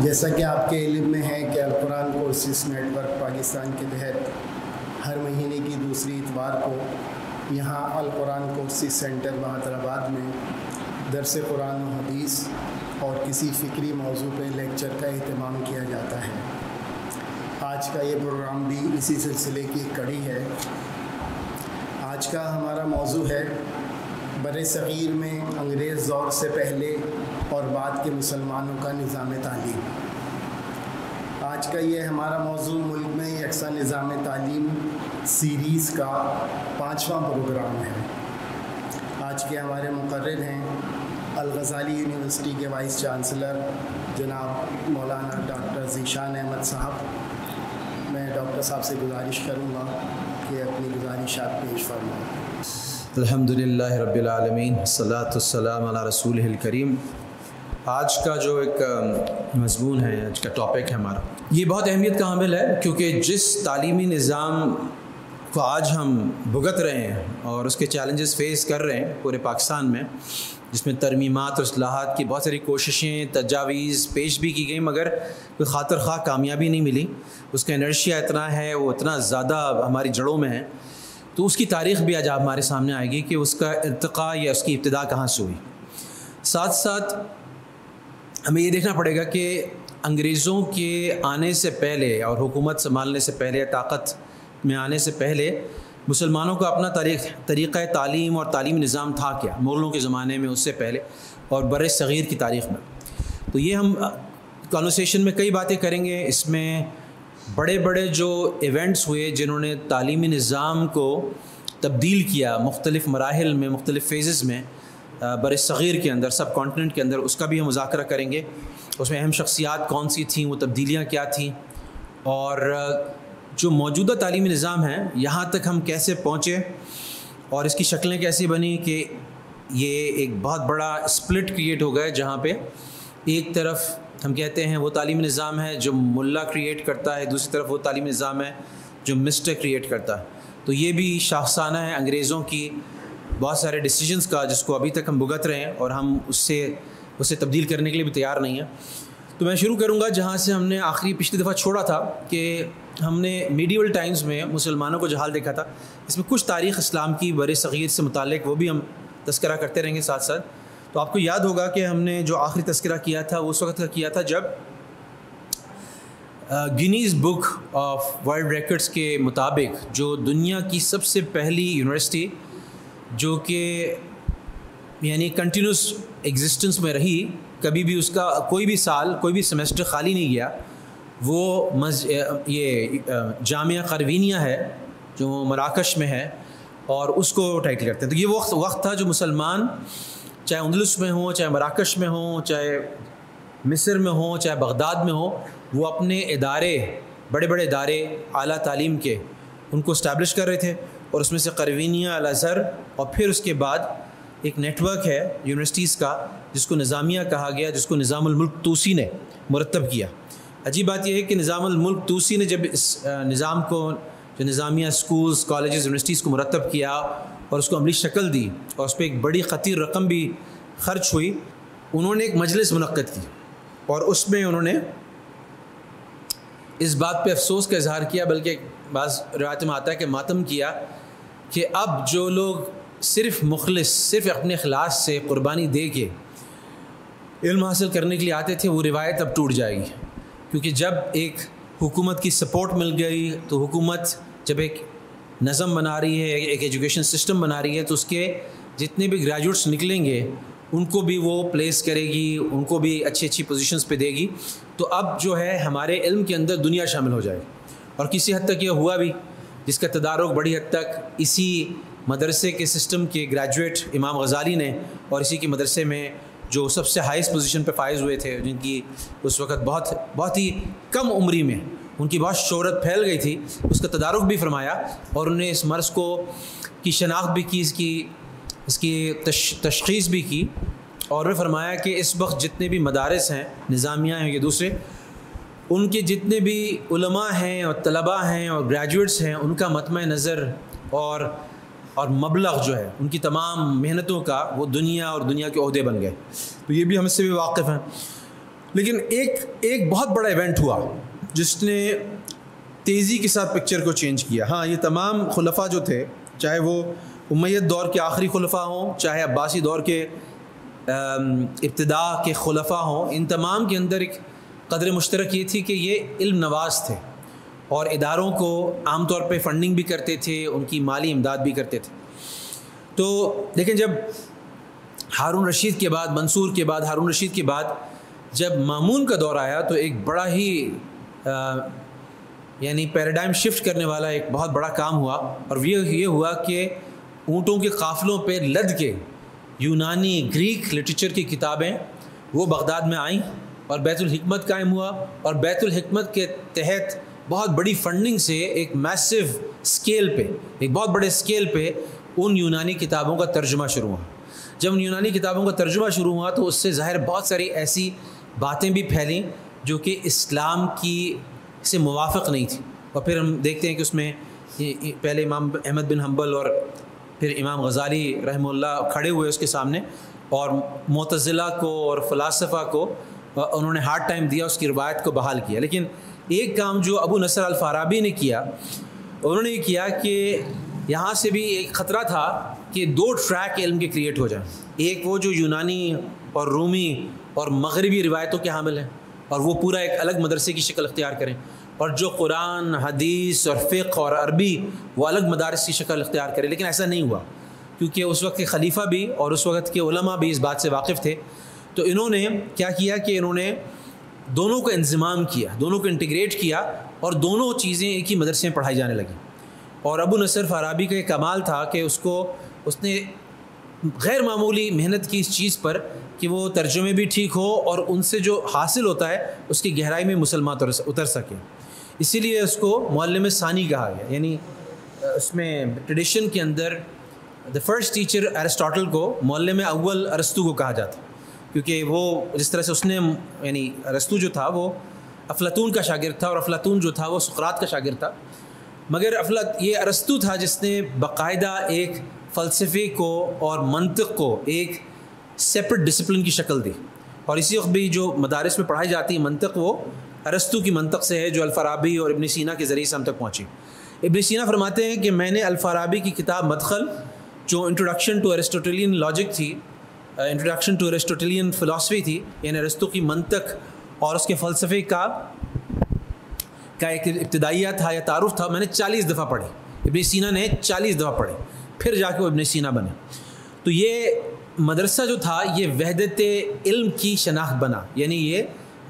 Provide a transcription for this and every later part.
جیسا کہ آپ کے علم میں ہے کہ القرآن کورسز نیٹ ورک پاکستان کے تحت ہر مہینے کی دوسری اتوار کو یہاں القرآن کورسز سینٹر بہادر آباد میں درس قرآن و حدیث اور کسی فکری موضوع پہ لیکچر کا اہتمام کیا جاتا ہے۔ آج کا یہ پروگرام بھی اسی سلسلے کی ایک کڑی ہے۔ آج کا ہمارا موضوع ہے بر صغیر میں انگریز دور سے پہلے اور بعد کے مسلمانوں کا نظام تعلیم۔ آج کا یہ ہمارا موضوع ملک میں یکساں نظام تعلیم سیریز کا 5واں پروگرام ہے۔ آج کے ہمارے مقرر ہیں الغزالی یونیورسٹی کے وائس چانسلر جناب مولانا ڈاکٹر ذیشان احمد صاحب۔ میں ڈاکٹر صاحب سے گزارش کروں گا کہ اپنی گزارشات پیش فرمائیں۔ الحمدللہ رب العالمین، والصلاۃ والسلام علی رسولہ الکریم۔ آج کا جو ایک مضمون ہے، آج کا ٹاپک ہے ہمارا، یہ بہت اہمیت کا حامل ہے، کیونکہ جس تعلیمی نظام کو آج ہم بھگت رہے ہیں اور اس کے چیلنجز فیس کر رہے ہیں پورے پاکستان میں، جس میں ترمیمات اور اصلاحات کی بہت ساری کوششیں تجاویز پیش بھی کی گئیں، مگر کوئی خاطر خواہ کامیابی نہیں ملی۔ اس کا انرشیا اتنا ہے، وہ اتنا زیادہ ہماری جڑوں میں ہے، تو اس کی تاریخ بھی آج ہمارے سامنے آئے گی کہ اس کا ارتقاء یا اس کی ابتدا کہاں سے ہوئی۔ ساتھ ساتھ ہمیں یہ دیکھنا پڑے گا کہ انگریزوں کے آنے سے پہلے اور حکومت سنبھالنے سے پہلے، طاقت میں آنے سے پہلے مسلمانوں کا اپنا طریقہ تعلیم اور تعلیمی نظام تھا کیا، مغلوں کے زمانے میں، اس سے پہلے، اور بر صغیر کی تاریخ میں۔ تو یہ ہم کانورسیشن میں کئی باتیں کریں گے۔ اس میں بڑے بڑے جو ایونٹس ہوئے جنہوں نے تعلیمی نظام کو تبدیل کیا مختلف مراحل میں، مختلف فیزز میں بر صغیر کے اندر، سب کانٹیننٹ کے اندر، اس کا بھی ہم مذاکرہ کریں گے۔ اس میں اہم شخصیات کون سی تھیں، وہ تبدیلیاں کیا تھیں، اور جو موجودہ تعلیمی نظام ہے یہاں تک ہم کیسے پہنچے اور اس کی شکلیں کیسی بنی کہ یہ ایک بہت بڑا اسپلٹ کریٹ ہو گیا، جہاں پہ ایک طرف ہم کہتے ہیں وہ تعلیمی نظام ہے جو ملا کریٹ کرتا ہے، دوسری طرف وہ تعلیمی نظام ہے جو مسٹر کریٹ کرتا ہے۔ تو یہ بھی شاخسانہ ہے انگریزوں کی بہت سارے ڈیسیجنز کا، جس کو ابھی تک ہم بھگت رہے ہیں اور ہم اسے تبدیل کرنے کے لیے بھی تیار نہیں ہیں۔ تو میں شروع کروں گا جہاں سے ہم نے آخری پچھلی دفعہ چھوڑا تھا، کہ ہم نے میڈیول ٹائمز میں مسلمانوں کو جو حال دیکھا تھا، اس میں کچھ تاریخ اسلام کی بر صغیر سے متعلق وہ بھی ہم تذکرہ کرتے رہیں گے ساتھ ساتھ۔ تو آپ کو یاد ہوگا کہ ہم نے جو آخری تذکرہ کیا تھا وہ اس وقت کا کیا تھا جب Guinness book of world records کے مطابق جو دنیا کی سب سے پہلی یونیورسٹی جو کہ یعنی کنٹینیوس ایگزسٹنس میں رہی، کبھی بھی اس کا کوئی بھی سال، کوئی بھی سیمسٹر خالی نہیں گیا، وہ یہ جامعہ قروینیہ ہے جو مراکش میں ہے، اور اس کو ٹائٹل کرتے ہیں۔ تو یہ وقت تھا جو مسلمان چاہے اندلس میں ہوں، چاہے مراکش میں ہوں، چاہے مصر میں ہوں، چاہے بغداد میں ہوں، وہ اپنے ادارے، بڑے بڑے ادارے اعلیٰ تعلیم کے، ان کو اسٹیبلش کر رہے تھے، اور اس میں سے قروینیہ، الازہر، اور پھر اس کے بعد ایک نیٹ ورک ہے یونیورسٹیز کا جس کو نظامیہ کہا گیا، جس کو نظام الملک طوسی نے مرتب کیا۔ عجیب بات یہ ہے کہ نظام الملک طوسی نے جب اس نظام کو، جو نظامیہ اسکولز، کالجز، یونیورسٹیز کو مرتب کیا اور اس کو عملی شکل دی، اور اس پہ ایک بڑی خطیر رقم بھی خرچ ہوئی، انہوں نے ایک مجلس منعقد کی، اور اس میں انہوں نے اس بات پہ افسوس کا اظہار کیا، بلکہ بعض روایت میں آتا ہے کہ ماتم کیا، کہ اب جو لوگ صرف مخلص، صرف اپنے اخلاص سے قربانی دے کے علم حاصل کرنے کے لیے آتے تھے، وہ روایت اب ٹوٹ جائے گی، کیونکہ جب ایک حکومت کی سپورٹ مل گئی، تو حکومت جب ایک نظم بنا رہی ہے، ایک ایجوکیشن سسٹم بنا رہی ہے، تو اس کے جتنے بھی گریجویٹس نکلیں گے ان کو بھی وہ پلیس کرے گی، ان کو بھی اچھی اچھی پوزیشنز پہ دے گی۔ تو اب جو ہے ہمارے علم کے اندر دنیا شامل ہو جائے، اور کسی حد تک یہ ہوا بھی، جس کا تدارک بڑی حد تک اسی مدرسے کے سسٹم کے گریجویٹ امام غزالی نے، اور اسی کے مدرسے میں جو سب سے ہائیسٹ پوزیشن پہ فائز ہوئے تھے، جن کی اس وقت بہت ہی کم عمری میں ان کی بہت شہرت پھیل گئی تھی، اس کا تدارک بھی فرمایا، اور انہوں نے اس مرض کی شناخت بھی کی، اس کی تشخیص بھی کی، اور وہ فرمایا کہ اس وقت جتنے بھی مدارس ہیں، نظامیہ ہیں یا دوسرے، ان کے جتنے بھی علماء ہیں اور طلباء ہیں اور گریجویٹس ہیں، ان کا مطمع نظر اور مبلغ جو ہے ان کی تمام محنتوں کا، وہ دنیا اور دنیا کے عہدے بن گئے۔ تو یہ بھی ہم اس سے بھی واقف ہیں۔ لیکن ایک بہت بڑا ایونٹ ہوا جس نے تیزی کے ساتھ پکچر کو چینج کیا. ہاں یہ تمام خلفاء جو تھے, چاہے وہ امید دور کے آخری خلفاء ہوں, چاہے عباسی دور کے ابتدا کے خلفاء ہوں, ان تمام کے اندر ایک قدر مشترک یہ تھی کہ یہ علم نواز تھے اور اداروں کو عام طور پہ فنڈنگ بھی کرتے تھے, ان کی مالی امداد بھی کرتے تھے. تو لیکن جب ہارون رشید کے بعد, منصور کے بعد, ہارون رشید کے بعد جب مامون کا دور آیا تو ایک بڑا ہی یعنی پیراڈائم شفٹ کرنے والا ایک بہت بڑا کام ہوا. اور یہ ہوا کہ اونٹوں کے قافلوں پہ لد کے یونانی گریک لٹریچر کی کتابیں وہ بغداد میں آئیں اور بیت الحکمت قائم ہوا. اور بیت الحکمت کے تحت بہت بڑی فنڈنگ سے ایک میسو اسکیل پہ, ایک بہت بڑے اسکیل پہ ان یونانی کتابوں کا ترجمہ شروع ہوا. جب ان یونانی کتابوں کا ترجمہ شروع ہوا تو اس سے ظاہر بہت ساری ایسی باتیں بھی پھیلیں جو کہ اسلام کی سے موافق نہیں تھی. اور پھر ہم دیکھتے ہیں کہ اس میں پہلے امام احمد بن حنبل اور پھر امام غزالی رحمہ اللہ کھڑے ہوئے اس کے سامنے, اور معتزلہ کو اور فلاسفہ کو انہوں نے ہارڈ ٹائم دیا, اس کی روایت کو بحال کیا. لیکن ایک کام جو ابو نصر الفارابی نے کیا, انہوں نے یہ کیا کہ یہاں سے بھی ایک خطرہ تھا کہ دو ٹریک علم کے کریٹ ہو جائیں. ایک وہ جو یونانی اور رومی اور مغربی روایتوں کے حامل ہیں اور وہ پورا ایک الگ مدرسے کی شکل اختیار کریں, اور جو قرآن, حدیث اور فقہ اور عربی وہ الگ مدارس کی شکل اختیار کریں. لیکن ایسا نہیں ہوا کیونکہ اس وقت کے خلیفہ بھی اور اس وقت کے علماء بھی اس بات سے واقف تھے. تو انہوں نے کیا کیا کہ انہوں نے دونوں کو انضمام کیا, دونوں کو انٹیگریٹ کیا, اور دونوں چیزیں ایک ہی مدرسے میں پڑھائی جانے لگیں. اور ابو نصر فارابی کا یہ کمال تھا کہ اس نے غیر معمولی محنت کی اس چیز پر کہ وہ ترجمے بھی ٹھیک ہو اور ان سے جو حاصل ہوتا ہے اس کی گہرائی میں مسلمان اتر سکے. اسی لیے اس کو معلم ثانی کہا گیا. یعنی اس میں ٹریڈیشن کے اندر دا فرسٹ ٹیچر ایرسٹاٹل کو معلم اول ارسطو کو کہا جاتا, کیونکہ وہ جس طرح سے اس نے یعنی ارسطو جو تھا وہ افلاطون کا شاگرد تھا, اور افلاطون جو تھا وہ سقراط کا شاگرد تھا. مگر یہ ارسطو تھا جس نے باقاعدہ ایک فلسفے کو اور منطق کو ایک سیپریٹ ڈسپلن کی شکل دی. اور اسی وقت بھی جو مدارس میں پڑھائی جاتی ہے منطق وہ ارسطو کی منطق سے ہے جو الفارابی اور ابن سینا کے ذریعے سے ہم تک پہنچی. ابن سینا فرماتے ہیں کہ میں نے الفارابی کی کتاب مدخل جو انٹروڈکشن ٹو ایرسٹوٹیلین لاجک تھی, انٹروڈکشن ٹو ایرسٹوٹیلین فلاسفی تھی, یعنی ارسطو کی منطق اور اس کے فلسفے کا ایک ابتدائیہ تھا یا تعارف تھا, میں نے 40 دفعہ پڑھی. ابن سینا نے 40 دفعہ پڑھی, پھر جا کے وہ ابن سینا بنے. تو یہ مدرسہ جو تھا یہ وحدت علم کی شناخت بنا, یعنی یہ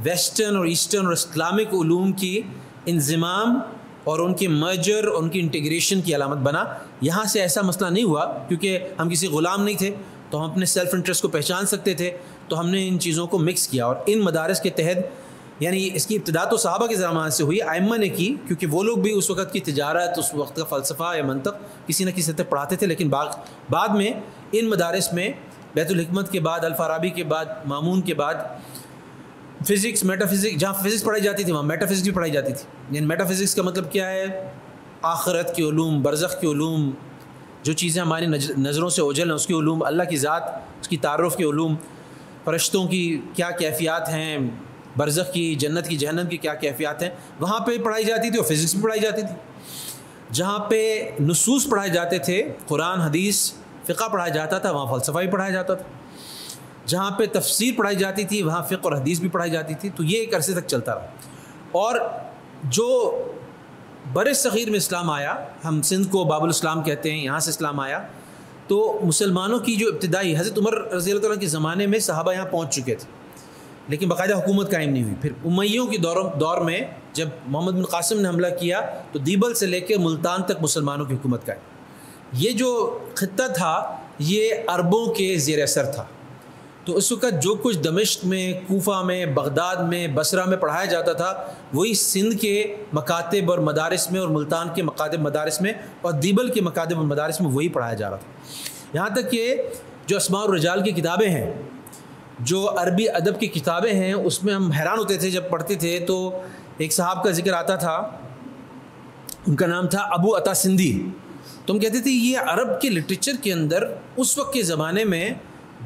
ویسٹرن اور ایسٹرن اور اسلامک علوم کی انضمام اور ان کے مرجر, ان کی انٹیگریشن کی علامت بنا. یہاں سے ایسا مسئلہ نہیں ہوا کیونکہ ہم کسی غلام نہیں تھے تو ہم اپنے سیلف انٹرسٹ کو پہچان سکتے تھے, تو ہم نے ان چیزوں کو مکس کیا. اور ان مدارس کے تحت یعنی اس کی ابتدا تو صحابہ کے زمانے سے ہوئی, ائمہ نے کی, کیونکہ وہ لوگ بھی اس وقت کی تجارت, اس وقت کا فلسفہ یا منطق کسی نہ کسی طرح پڑھاتے تھے. لیکن بعد میں ان مدارس میں بیت الحکمت کے بعد, الفارابی کے بعد, مامون کے بعد فزکس, میٹا فزکس, جہاں فزکس پڑھائی جاتی تھی وہاں میٹا فزکس بھی پڑھائی جاتی تھی. یعنی میٹا فزکس کا مطلب کیا ہے؟ آخرت کے علوم, برزخ کے علوم, جو چیزیں ہماری نظروں سے اوجھل ہیں اس کے علوم, اللہ کی ذات, اس کی تعارف کے علوم, فرشتوں کی کیا کیفیات ہیں, برزخ کی, جنت کی, جہنم کی کیا کیفیات ہیں, وہاں پہ پڑھائی جاتی تھی. اور فزکس بھی پڑھائی جاتی تھی. جہاں پہ نصوص پڑھائے جاتے تھے, قرآن, حدیث, فقہ پڑھایا جاتا تھا, وہاں فلسفہ بھی پڑھایا جاتا تھا. جہاں پہ تفسیر پڑھائی جاتی تھی وہاں فقہ اور حدیث بھی پڑھائی جاتی تھی. تو یہ ایک عرصے تک چلتا رہا. اور جو بر صغیر میں اسلام آیا, ہم سندھ کو باب الاسلام کہتے ہیں, یہاں سے اسلام آیا, تو مسلمانوں کی جو ابتدائی, حضرت عمر رضی اللہ تعالیٰ کے زمانے میں صحابہ یہاں پہنچ چکے تھے لیکن باقاعدہ حکومت قائم نہیں ہوئی. پھر امیوں کی دور میں جب محمد بن قاسم نے حملہ کیا تو دیبل سے لے کے ملتان تک مسلمانوں کی حکومت قائم. یہ جو خطہ تھا یہ عربوں کے زیر اثر تھا. تو اس وقت جو کچھ دمشق میں, کوفہ میں, بغداد میں, بصرہ میں پڑھایا جاتا تھا وہی سندھ کے مکاتب اور مدارس میں, اور ملتان کے مکاتب مدارس میں, اور دیبل کے مکاتب اور مدارس میں وہی پڑھایا جا رہا تھا. یہاں تک کہ جو اسماء الرجال کی کتابیں ہیں, جو عربی ادب کی کتابیں ہیں, اس میں ہم حیران ہوتے تھے جب پڑھتے تھے. تو ایک صاحب کا ذکر آتا تھا, ان کا نام تھا ابو عطا سندھی. تو ہم کہتے تھے یہ عرب کے لٹریچر کے اندر اس وقت کے زمانے میں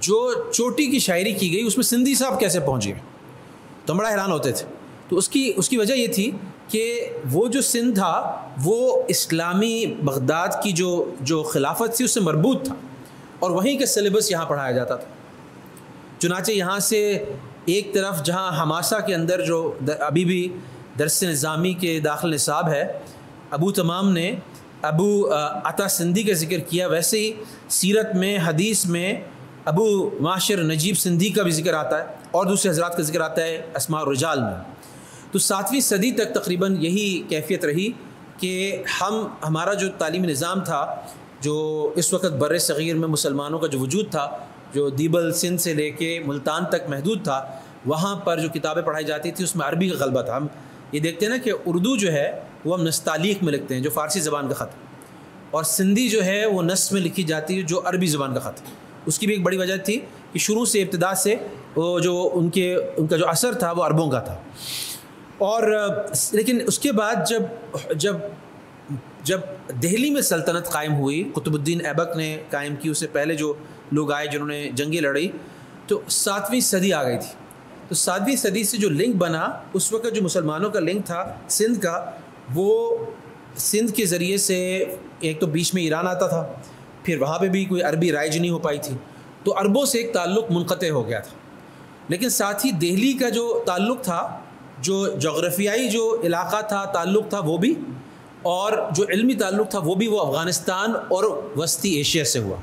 جو چوٹی کی شاعری کی گئی اس میں سندھی صاحب کیسے پہنچ گئے. تو ہم بڑا حیران ہوتے تھے. تو اس کی وجہ یہ تھی کہ وہ جو سندھ تھا وہ اسلامی بغداد کی جو خلافت تھی اس سے مربوط تھا اور وہیں کا سلیبس یہاں پڑھایا جاتا تھا. چنانچہ یہاں سے ایک طرف جہاں حماسہ کے اندر جو ابھی بھی درس نظامی کے داخل نصاب ہے، ابو تمام نے ابو عطا سندھی کا ذکر کیا، ویسے ہی سیرت میں حدیث میں ابو معاشر نجیب سندھی کا بھی ذکر آتا ہے اور دوسرے حضرات کا ذکر آتا ہے اسماء الرجال میں. تو 7ویں صدی تک تقریباً یہی کیفیت رہی کہ ہمارا جو تعلیمی نظام تھا جو اس وقت بر صغیر میں مسلمانوں کا جو وجود تھا، جو دیبل سندھ سے لے کے ملتان تک محدود تھا، وہاں پر جو کتابیں پڑھائی جاتی تھیں اس میں عربی کا غلبہ تھا. ہم یہ دیکھتے ہیں نا کہ اردو جو ہے وہ ہم نستعلیق میں لکھتے ہیں جو فارسی زبان کا خط ہے، اور سندھی جو ہے وہ نص میں لکھی جاتی ہے جو عربی زبان کا خط ہے. اس کی بھی ایک بڑی وجہ تھی کہ شروع سے ابتدا سے وہ جو ان کا جو اثر تھا وہ عربوں کا تھا. اور لیکن اس کے بعد جب دہلی میں سلطنت قائم ہوئی، قطب الدین ایبک نے قائم کی، اس سے پہلے جو لوگ آئے جنہوں نے جنگیں لڑی، تو 7ویں صدی آ گئی تھی. تو 7ویں صدی سے جو لنک بنا، اس وقت جو مسلمانوں کا لنک تھا سندھ کا، وہ سندھ کے ذریعے سے ایک تو بیچ میں ایران آتا تھا، پھر وہاں پہ بھی کوئی عربی رائج نہیں ہو پائی تھی، تو عربوں سے ایک تعلق منقطع ہو گیا تھا. لیکن ساتھ ہی دہلی کا جو تعلق تھا، جو جغرافیائی جو علاقہ تھا، تعلق تھا وہ بھی، اور جو علمی تعلق تھا وہ بھی، وہ افغانستان اور وسطی ایشیا سے ہوا.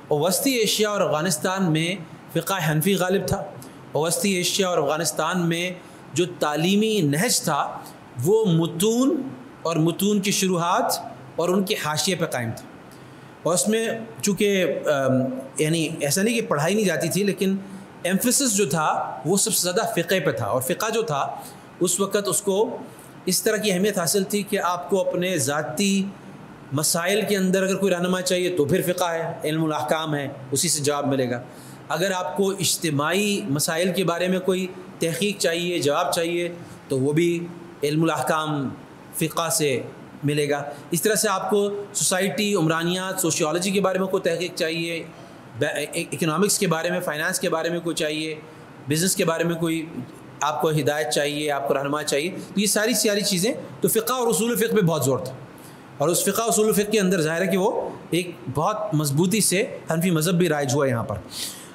اور وسطی ایشیا اور افغانستان میں فقہ حنفی غالب تھا، اور وسطی ایشیا اور افغانستان میں جو تعلیمی نہج تھا وہ متون اور متون کی شروحات اور ان کے حاشیے پہ قائم تھا. اور اس میں چونکہ یعنی ایسا نہیں کہ پڑھائی نہیں جاتی تھی، لیکن ایمفیسس جو تھا وہ سب سے زیادہ فقہ پہ تھا. اور فقہ جو تھا اس وقت اس کو اس طرح کی اہمیت حاصل تھی کہ آپ کو اپنے ذاتی مسائل کے اندر اگر کوئی رہنما چاہیے تو پھر فقہ ہے، علم الاحکام ہے، اسی سے جواب ملے گا. اگر آپ کو اجتماعی مسائل کے بارے میں کوئی تحقیق چاہیے، جواب چاہیے، تو وہ بھی علم الاحکام فقہ سے ملے گا. اس طرح سے آپ کو سوسائٹی، عمرانیات، سوشیالوجی کے بارے میں کوئی تحقیق چاہیے، اکنامکس کے بارے میں، فائنانس کے بارے میں کوئی چاہیے، بزنس کے بارے میں کوئی آپ کو ہدایت چاہیے، آپ کو رہنما چاہیے، تو یہ ساری چیزیں تو فقہ اور اصول فقہ پہ بہت زور تھا. اور اس فقہ اصول فقہ کے اندر ظاہر ہے کہ وہ ایک بہت مضبوطی سے حنفی مذہب بھی رائج ہوا یہاں پر.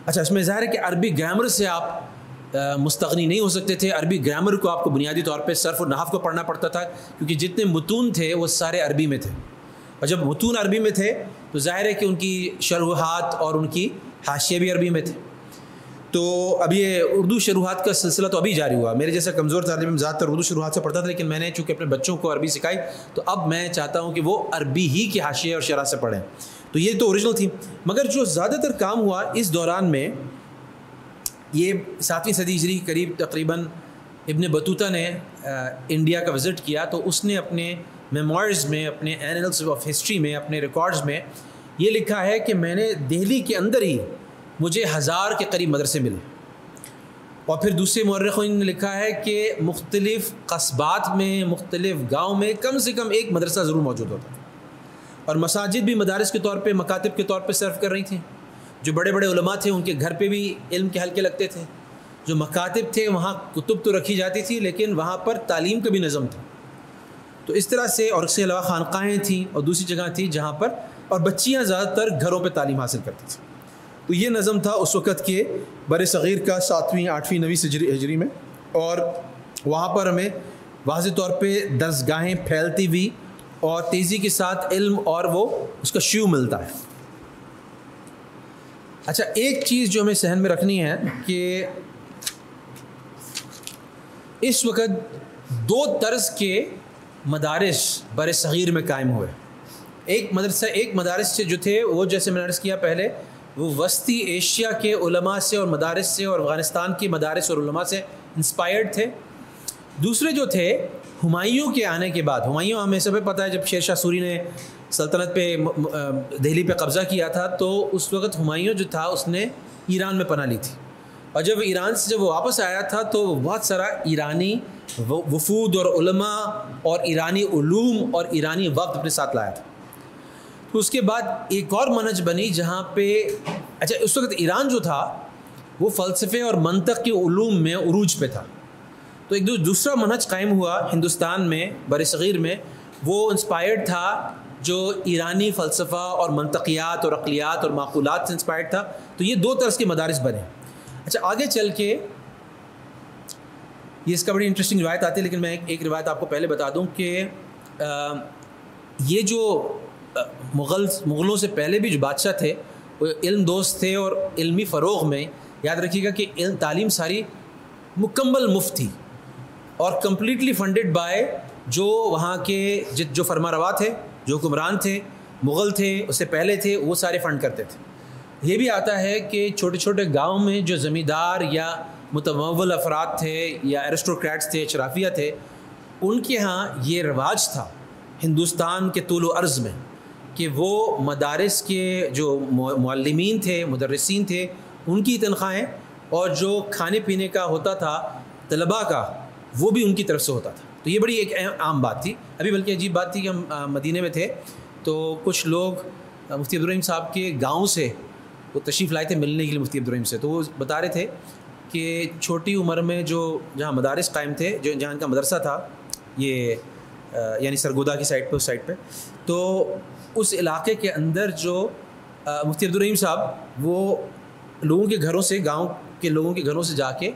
اچھا، اس میں ظاہر ہے کہ عربی گرامر سے آپ مستغنی نہیں ہو سکتے تھے. عربی گرامر کو آپ کو بنیادی طور پہ صرف و نحو کو پڑھنا پڑتا تھا، کیونکہ جتنے متون تھے وہ سارے عربی میں تھے. اور جب متون عربی میں تھے تو ظاہر ہے کہ ان کی شروحات اور ان کی حاشیے بھی عربی میں تھے. تو اب یہ اردو شروحات کا سلسلہ تو ابھی جاری ہوا. میرے جیسا کمزور طالب علم زیادہ تر اردو شروحات سے پڑھتا تھا، لیکن میں نے چونکہ اپنے بچوں کو عربی سکھائی تو اب میں چاہتا ہوں کہ وہ عربی ہی کے حاشیے اور شرح سے پڑھیں. تو یہ تو اوریجنل تھی. مگر جو زیادہ تر کام ہوا اس دوران میں، یہ 7ویں صدی ہجری کے قریب تقریباً ابن بطوطہ نے انڈیا کا وزٹ کیا، تو اس نے اپنے میموائرز میں، اپنے اینلز آف ہسٹری میں، اپنے ریکارڈز میں یہ لکھا ہے کہ میں نے دہلی کے اندر ہی مجھے 1000 کے قریب مدرسے ملے. اور پھر دوسرے مورخین نے لکھا ہے کہ مختلف قصبات میں، مختلف گاؤں میں کم سے کم ایک مدرسہ ضرور موجود ہوتا. اور مساجد بھی مدارس کے طور پہ، مکاتب کے طور پہ صرف کر رہی تھیں. جو بڑے بڑے علماء تھے ان کے گھر پہ بھی علم کے حلقے لگتے تھے. جو مکاتب تھے وہاں کتب تو رکھی جاتی تھی، لیکن وہاں پر تعلیم کا بھی نظم تھا. تو اس طرح سے، اور اس کے علاوہ خانقاہیں تھیں اور دوسری جگہ تھی جہاں پر، اور بچیاں زیادہ تر گھروں پہ تعلیم حاصل کرتی تھیں. تو یہ نظم تھا اس وقت کے بر صغیر کا 7ویں، 8ویں، 9ویں ہجری میں. اور وہاں پر ہمیں واضح طور پہ درسگاہیں پھیلتی ہوئی اور تیزی کے ساتھ علم اور وہ اس کا شیوع ملتا ہے. اچھا، ایک چیز جو ہمیں ذہن میں رکھنی ہے کہ اس وقت 2 طرز کے مدارس بر صغیر میں قائم ہوئے. ایک مدارس سے جو تھے وہ، جیسے میں نے عرض کیا پہلے، وہ وسطی ایشیا کے علماء سے اور مدارس سے اور افغانستان کی مدارس اور علماء سے انسپائرڈ تھے. دوسرے جو تھے ہمایوں کے آنے کے بعد، ہمایوں ہمیں سب پتہ ہے جب شیر شاہ سوری نے سلطنت پہ دہلی پہ قبضہ کیا تھا تو اس وقت ہمایوں جو تھا اس نے ایران میں پناہ لی تھی. اور جب ایران سے جب وہ واپس آیا تھا تو بہت سارا ایرانی وفود اور علماء اور ایرانی علوم اور ایرانی وقت اپنے ساتھ لایا تھا. تو اس کے بعد ایک اور منہج بنی جہاں پہ، اچھا اس وقت ایران جو تھا وہ فلسفے اور منطق کے علوم میں عروج پہ تھا. تو ایک دوسرا منہج قائم ہوا ہندوستان میں بر صغیر میں، وہ انسپائرڈ تھا جو ایرانی فلسفہ اور منطقیات اور عقلیات اور معقولات سے انسپائرڈ تھا. تو یہ دو طرز کے مدارس بنے. اچھا آگے چل کے یہ اس کا بڑی انٹرسٹنگ روایت آتی ہے، لیکن میں ایک روایت آپ کو پہلے بتا دوں کہ یہ جو مغلوں سے پہلے بھی جو بادشاہ تھے وہ علم دوست تھے، اور علمی فروغ میں یاد رکھیے گا کہ تعلیم ساری مکمل مفت تھی اور کمپلیٹلی فنڈڈ بائی جو وہاں کے جو فرما روا تھے، جو حکمران تھے، مغل تھے، اس سے پہلے تھے، وہ سارے فنڈ کرتے تھے. یہ بھی آتا ہے کہ چھوٹے چھوٹے گاؤں میں جو زمیندار یا متمول افراد تھے یا ایرسٹوکریٹس تھے، اشرافیہ تھے، ان کے ہاں یہ رواج تھا ہندوستان کے طول و عرض میں کہ وہ مدارس کے جو معلمین تھے، مدرسین تھے، ان کی تنخواہیں اور جو کھانے پینے کا ہوتا تھا طلباء کا، وہ بھی ان کی طرف سے ہوتا تھا. تو یہ بڑی ایک عام بات تھی. ابھی بلکہ عجیب بات تھی کہ ہم مدینے میں تھے تو کچھ لوگ مفتی عبدالرحیم صاحب کے گاؤں سے وہ تشریف لائے تھے ملنے کے لیے مفتی عبدالرحیم سے. تو وہ بتا رہے تھے کہ چھوٹی عمر میں جہاں مدارس قائم تھے، جہاں ان کا مدرسہ تھا، یہ یعنی سرگودا کی سائڈ پہ، اس سائڈ پہ، تو اس علاقے کے اندر جو مفتی عبدالرحیم صاحب وہ لوگوں کے گھروں سے، گاؤں کے لوگوں کے گھروں سے جا کے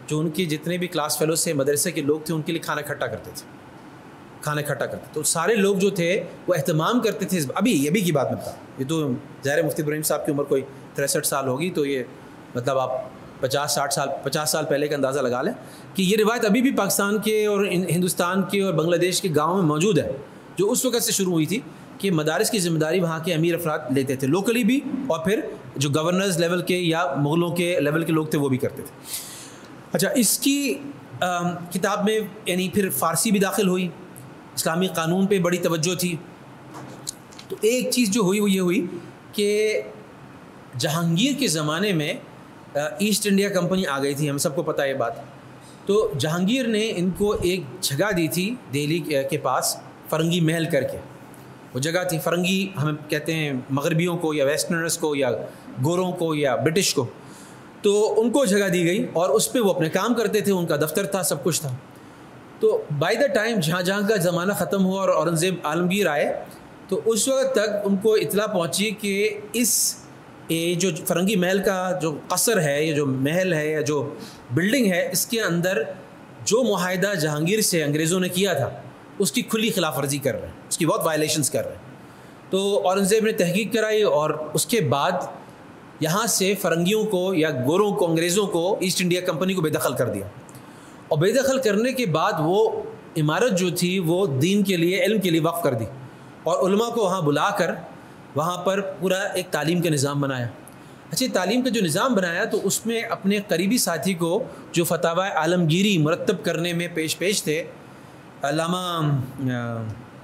جو ان کے جتنے بھی کلاس فیلوز تھے، مدرسے کے لوگ تھے، ان کے لیے کھانا اکٹھا کرتے تھے. تو سارے لوگ جو تھے وہ اہتمام کرتے تھے. ابھی کی بات میں بتا، یہ تو ظاہر مفتی ابراہیم صاحب کی عمر کوئی 63 سال ہوگی، تو یہ مطلب آپ 50 سال پہلے کا اندازہ لگا لیں کہ یہ روایت ابھی بھی پاکستان کے اور ہندوستان کے اور بنگلہ دیش کے گاؤں میں موجود ہے، جو اس وقت سے شروع ہوئی تھی کہ مدارس کی ذمہ داری وہاں کے امیر افراد لیتے تھے، لوکلی بھی، اور پھر جو گورنرز لیول کے یا مغلوں کے لیول کے لوگ تھے وہ بھی کرتے تھے. اچھا اس کی کتاب میں یعنی پھر فارسی بھی داخل ہوئی، اسلامی قانون پہ بڑی توجہ تھی. تو ایک چیز جو ہوئی وہ یہ ہوئی کہ جہانگیر کے زمانے میں ایسٹ انڈیا کمپنی آ گئی تھی، ہم سب کو پتہ ہے یہ بات. تو جہانگیر نے ان کو ایک جگہ دی تھی دہلی کے پاس، فرنگی محل کر کے وہ جگہ تھی. فرنگی ہم کہتے ہیں مغربیوں کو یا ویسٹرنرز کو یا گوروں کو یا برٹش کو. تو ان کو جگہ دی گئی اور اس پہ وہ اپنے کام کرتے تھے، ان کا دفتر تھا، سب کچھ تھا. تو بائی دا ٹائم جہاں کا زمانہ ختم ہوا اور اورنگزیب عالمگیر آئے، تو اس وقت تک ان کو اطلاع پہنچی کہ اس جو فرنگی محل کا جو قصر ہے یا جو محل ہے یا جو بلڈنگ ہے، اس کے اندر جو معاہدہ جہانگیر سے انگریزوں نے کیا تھا اس کی کھلی خلاف ورزی کر رہے ہیں، اس کی بہت وائلیشنز کر رہے ہیں. تو اورنگزیب نے تحقیق کرائی اور اس کے بعد یہاں سے فرنگیوں کو یا گوروں کو، انگریزوں کو، ایسٹ انڈیا کمپنی کو بے دخل کر دیا. اور بے دخل کرنے کے بعد وہ عمارت جو تھی وہ دین کے لیے، علم کے لیے وقف کر دی، اور علماء کو وہاں بلا کر وہاں پر پورا ایک تعلیم کا نظام بنایا. اچھا تعلیم کا جو نظام بنایا تو اس میں اپنے قریبی ساتھی کو جو فتاوی عالمگیری مرتب کرنے میں پیش تھے، علامہ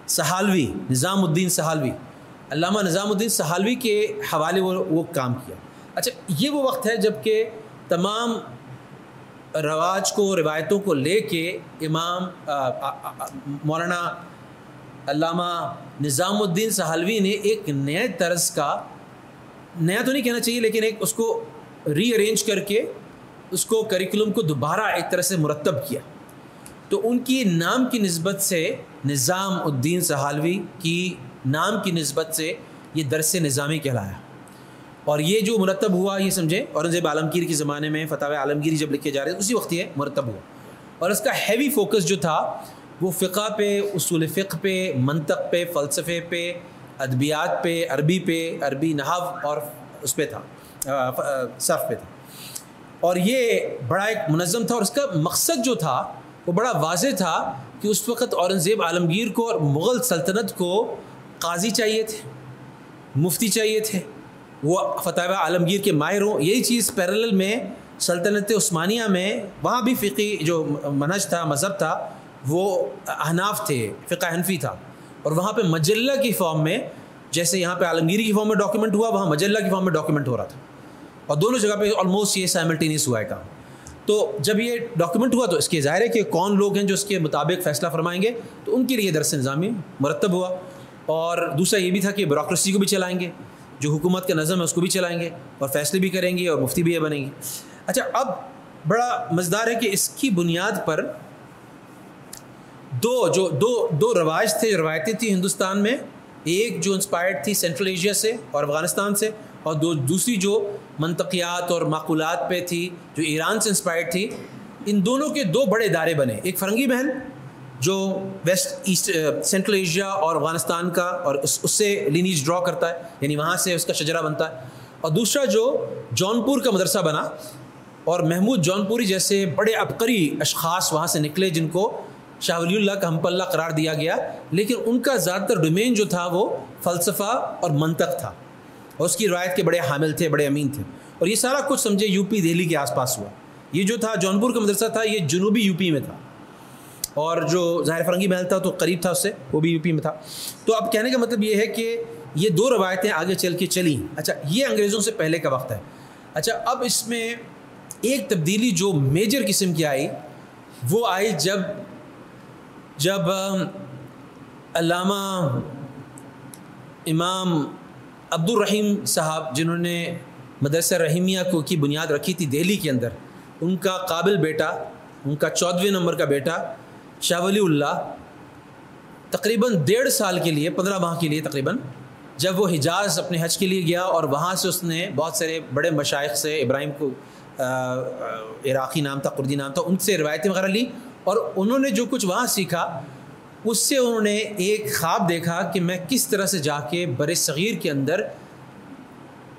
سہالوی، نظام الدین سہالوی، علامہ نظام الدین سہالوی کے حوالے وہ کام کیا. اچھا یہ وہ وقت ہے جب کہ تمام رواج کو، روایتوں کو لے کے امام مولانا علامہ نظام الدین سہالوی نے ایک نئے طرز کا، نیا تو نہیں کہنا چاہیے لیکن ایک اس کو ری ارینج کر کے اس کو کریکولم کو دوبارہ ایک طرح سے مرتب کیا. تو ان کی نام کی نسبت سے، نظام الدین سہالوی کی نام کی نسبت سے یہ درس نظامی کہلایا. اور یہ جو مرتب ہوا، یہ سمجھیں اورنگزیب عالمگیر کے زمانے میں فتاوی عالمگیری جب لکھے جا رہے تھے اسی وقت یہ مرتب ہوا. اور اس کا ہیوی فوکس جو تھا وہ فقہ پہ، اصول فقہ پہ، منطق پہ، فلسفے پہ، ادبیات پہ، عربی نحو اور اس پہ تھا، صرف پہ تھا. اور یہ بڑا ایک منظم تھا، اور اس کا مقصد جو تھا وہ بڑا واضح تھا کہ اس وقت اورنگزیب عالمگیر کو اور مغل سلطنت کو قاضی چاہیے تھے، مفتی چاہیے تھے، وہ فتاوی عالمگیر کے ماہر ہوں. یہی چیز پیرلل میں سلطنت عثمانیہ میں وہاں بھی فقہی جو منہج تھا، مذہب تھا، وہ احناف تھے، فقہ حنفی تھا. اور وہاں پہ مجلہ کی فارم میں، جیسے یہاں پہ عالمگیری کی فارم میں ڈاکیومنٹ ہوا، وہاں مجلہ کی فارم میں ڈاکیومنٹ ہو رہا تھا. اور دونوں جگہ پہ آلموسٹ یہ سائملٹینیس ہوا ہے کام. تو جب یہ ڈاکیومنٹ ہوا تو اس کے ظاہر ہے کہ کون لوگ ہیں جو اس کے مطابق فیصلہ فرمائیں گے، تو ان کے لیے درس نظامی مرتب ہوا. اور دوسرا یہ بھی تھا کہ بیوروکریسی کو بھی چلائیں گے، جو حکومت کا نظم ہے اس کو بھی چلائیں گے اور فیصلے بھی کریں گے اور مفتی بھی یہ بنیں گے. اچھا اب بڑا مزدار ہے کہ اس کی بنیاد پر دو رواج تھے، روایتیں تھیں ہندوستان میں، ایک جو انسپائرڈ تھی سینٹرل ایشیا سے اور افغانستان سے، اور دوسری جو منطقیات اور معقولات پہ تھی جو ایران سے انسپائرڈ تھی. ان دونوں کے دو بڑے ادارے بنے، ایک فرنگی محل جو ویسٹ ایسٹ سینٹرل ایشیا اور افغانستان کا اور اس سے لینیج ڈرا کرتا ہے، یعنی وہاں سے اس کا شجرہ بنتا ہے، اور دوسرا جو جونپور کا مدرسہ بنا اور محمود جونپوری جیسے بڑے عبقری اشخاص وہاں سے نکلے جن کو شاہ ولی اللہ کا ہم پلہ قرار دیا گیا، لیکن ان کا زیادہ تر ڈومین جو تھا وہ فلسفہ اور منطق تھا، اور اس کی روایت کے بڑے حامل تھے، بڑے امین تھے. اور یہ سارا کچھ سمجھے یو پی دہلی کے آس پاس ہوا. یہ جو تھا جونپور کا مدرسہ تھا، یہ جنوبی یو پی میں تھا، اور جو ظاہر فرنگی محل تھا تو قریب تھا اس سے، وہ بھی یو پی میں تھا. تو اب کہنے کا مطلب یہ ہے کہ یہ دو روایتیں آگے چل کے چلیں. اچھا، یہ انگریزوں سے پہلے کا وقت ہے. اچھا، اب اس میں ایک تبدیلی جو میجر قسم کی آئی وہ آئی جب علامہ امام عبد الرحیم صاحب جنہوں نے مدرسہ رحیمیہ کو کی بنیاد رکھی تھی دہلی کے اندر، ان کا قابل بیٹا، ان کا 14ویں نمبر کا بیٹا شاہ ولی اللہ تقریباً 1.5 سال کے لیے، 15 ماہ کے لیے تقریباً، جب وہ حجاز اپنے حج کے لیے گیا اور وہاں سے اس نے بہت سارے بڑے مشائخ سے، ابراہیم کو عراقی نام تھا، قردی نام تھا، ان سے روایتیں وغیرہ لی، اور انہوں نے جو کچھ وہاں سیکھا اس سے انہوں نے ایک خواب دیکھا کہ میں کس طرح سے جا کے بر صغیر کے اندر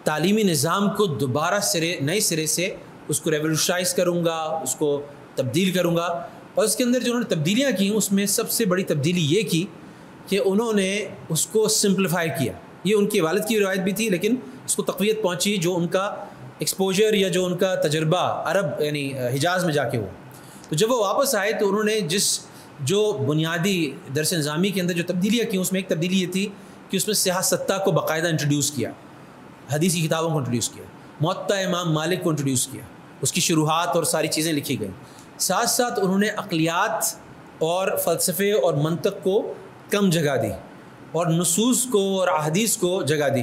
تعلیمی نظام کو دوبارہ نئے سرے سے اس کو ریولوشنائز کروں گا، اس کو تبدیل کروں گا. اور اس کے اندر جو انہوں نے تبدیلیاں کی، اس میں سب سے بڑی تبدیلی یہ کی کہ انہوں نے اس کو سمپلیفائی کیا. یہ ان کے والد کی روایت بھی تھی، لیکن اس کو تقویت پہنچی جو ان کا ایکسپوجر یا جو ان کا تجربہ عرب یعنی حجاز میں جا کے ہوا. تو جب وہ واپس آئے تو انہوں نے جو بنیادی درس نظامی کے اندر جو تبدیلیاں کی، اس میں ایک تبدیلی یہ تھی کہ اس میں سیاستہ کو باقاعدہ انٹروڈیوس کیا، حدیث کی کتابوں کو انٹروڈیوس کیا، موطا امام مالک کو انٹروڈیوس کیا، اس کی شروحات اور ساری چیزیں لکھی گئیں. ساتھ ساتھ انہوں نے عقلیات اور فلسفے اور منطق کو کم جگہ دی، اور نصوص کو اور احادیث کو جگہ دی.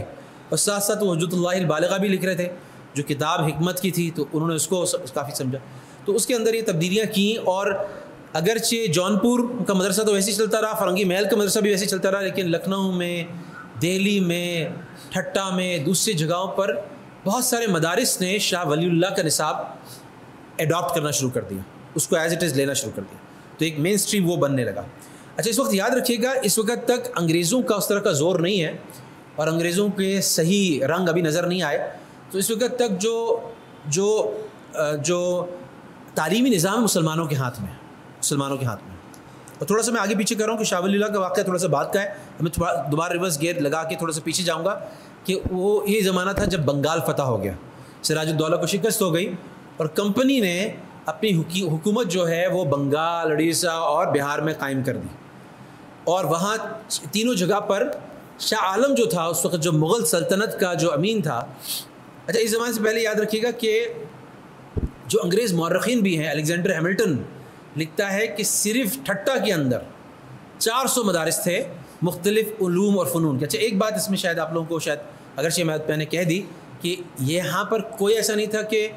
اور ساتھ ساتھ وہ حجت اللہ البالغہ بھی لکھ رہے تھے جو کتاب حکمت کی تھی، تو انہوں نے اس کو کافی سمجھا. تو اس کے اندر یہ تبدیلیاں کیں، اور اگرچہ جونپور کا مدرسہ تو ویسے ہی چلتا رہا، فرنگی محل کا مدرسہ بھی ویسے ہی چلتا رہا، لیکن لکھنؤ میں، دہلی میں، ٹھٹا میں، دوسری جگہوں پر بہت سارے مدارس نے شاہ ولی اللہ کا نصاب ایڈاپٹ کرنا شروع کر دیا، اس کو ایز اٹ از لینا شروع کر دیا. تو ایک مین اسٹریم وہ بننے لگا. اچھا، اس وقت یاد رکھیے گا، اس وقت تک انگریزوں کا اس طرح کا زور نہیں ہے، اور انگریزوں کے صحیح رنگ ابھی نظر نہیں آئے. تو اس وقت تک جو تعلیمی نظام مسلمانوں کے ہاتھ میں، اور تھوڑا سا میں آگے پیچھے کر رہا ہوں کہ شاہ ولی اللہ کا واقعہ تھوڑا سا بعد کا ہے. میں دوبارہ ریورس گیئر لگا کے تھوڑا سا پیچھے جاؤں گا کہ وہ یہ زمانہ تھا جب بنگال فتح ہو گیا، سراج الدولہ کو شکست ہو گئی، اور کمپنی نے اپنی حکومت جو ہے وہ بنگال، اڑیسہ اور بہار میں قائم کر دی، اور وہاں تینوں جگہ پر شاہ عالم جو تھا اس وقت، جو مغل سلطنت کا جو امین تھا. اچھا، اس زمانے سے پہلے یاد رکھیے گا کہ جو انگریز مورخین بھی ہیں، الیگزینڈر ہیملٹن لکھتا ہے کہ صرف ٹھٹا کے اندر 400 مدارس تھے مختلف علوم اور فنون کے. اچھا، ایک بات اس میں شاید آپ لوگوں کو شاید اگرچہ میں نے کہہ دی کہ یہاں پر کوئی ایسا نہیں تھا کہ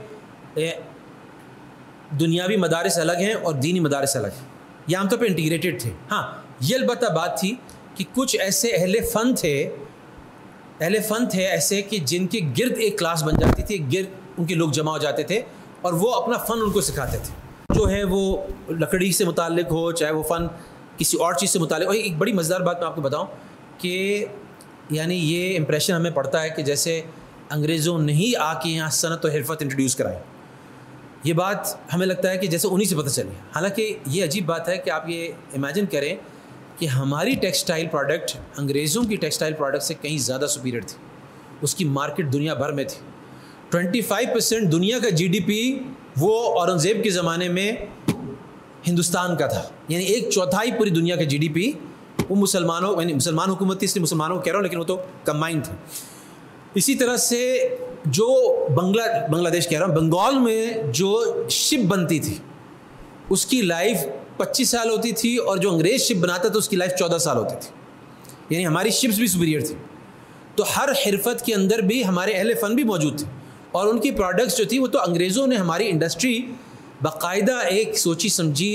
دنیاوی مدارس الگ ہیں اور دینی مدارس الگ ہیں، یہ عام طور پہ انٹیگریٹڈ تھے. ہاں، یہ البتہ بات تھی کہ کچھ ایسے اہل فن تھے ایسے کہ جن کے گرد ایک کلاس بن جاتی تھی، گرد ان کے لوگ جمع ہو جاتے تھے، اور وہ اپنا فن ان کو سکھاتے تھے، جو ہے وہ لکڑی سے متعلق ہو، چاہے وہ فن کسی اور چیز سے متعلق ہو. ایک بڑی مزیدار بات میں آپ کو بتاؤں کہ یعنی یہ امپریشن ہمیں پڑتا ہے کہ جیسے انگریزوں نے ہی آ کے یہاں صنعت و حرفت انٹروڈیوس کرائی. یہ بات ہمیں لگتا ہے کہ جیسے انہی سے پتہ چلی. حالانکہ یہ عجیب بات ہے کہ آپ یہ امیجن کریں کہ ہماری ٹیکسٹائل پروڈکٹ انگریزوں کی ٹیکسٹائل پروڈکٹ سے کہیں زیادہ سپیریئر تھی. اس کی مارکیٹ دنیا بھر میں تھی. 25% دنیا کا GDP وہ اورنگزیب کے زمانے میں ہندوستان کا تھا، یعنی 1/4 پوری دنیا کا GDP وہ مسلمانوں، یعنی مسلمان حکومت تھی اس لیے مسلمانوں کو کہہ رہا ہوں، لیکن وہ تو کمبائنڈ تھے. اسی طرح سے جو بنگلہ دیش کہہ رہا ہوں، بنگال میں جو شپ بنتی تھی اس کی لائف 25 سال ہوتی تھی، اور جو انگریز شپ بناتا تھا اس کی لائف 14 سال ہوتی تھی. یعنی ہماری شپس بھی سپیریئر تھی. تو ہر حرفت کے اندر بھی ہمارے اہل فن بھی موجود تھے، اور ان کی پروڈکٹس جو تھی وہ تو انگریزوں نے ہماری انڈسٹری باقاعدہ ایک سوچی سمجھی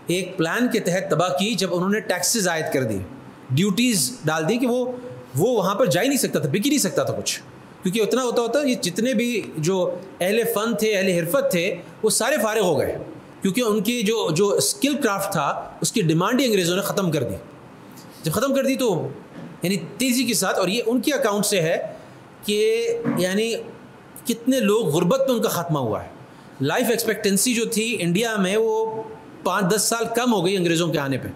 ایک پلان کے تحت تباہ کی جب انہوں نے ٹیکسز عائد کر دی, ڈیوٹیز ڈال دی کہ وہ وہاں پر جا ہی نہیں سکتا تھا, بک ہی نہیں سکتا تھا کچھ, کیونکہ اتنا ہوتا یہ جتنے بھی جو اہل فن تھے, اہل حرفت تھے, وہ سارے فارغ ہو گئے, کیونکہ ان کی جو اسکل کرافٹ تھا اس کی ڈیمانڈ ہی انگریزوں نے ختم کر دی. جب ختم کر دی تو یعنی تیزی کے ساتھ, اور یہ ان کے اکاؤنٹ سے ہے کہ یعنی کتنے لوگ غربت میں ان کا خاتمہ ہوا ہے. لائف ایکسپیکٹنسی جو تھی انڈیا میں وہ 5-10 سال کم ہو گئی انگریزوں کے آنے پہ.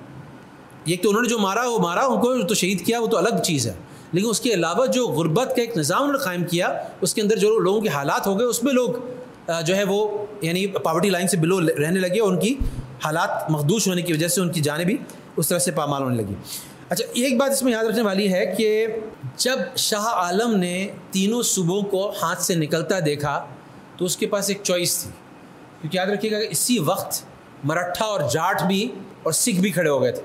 یہ تو انہوں نے جو مارا ان کو تو شہید کیا, وہ تو الگ چیز ہے, لیکن اس کے علاوہ جو غربت کا ایک نظام انہوں نے قائم کیا, اس کے اندر جو لوگوں کے حالات ہو گئے, اس میں لوگ جو ہے وہ یعنی پاورٹی لائن سے بلو رہنے لگے, اور ان کی حالات مخدوش ہونے کی وجہ سے ان کی جانیں بھی اس طرح سے پامال ہونے لگی. اچھا, ایک بات اس میں یاد رکھنے والی ہے کہ جب شاہ عالم نے تینوں صوبوں کو ہاتھ سے نکلتا دیکھا تو اس کے پاس ایک چوائس تھی, کیونکہ یاد رکھیے گا کہ اسی وقت مراٹھا اور جاٹ بھی اور سکھ بھی کھڑے ہو گئے تھے,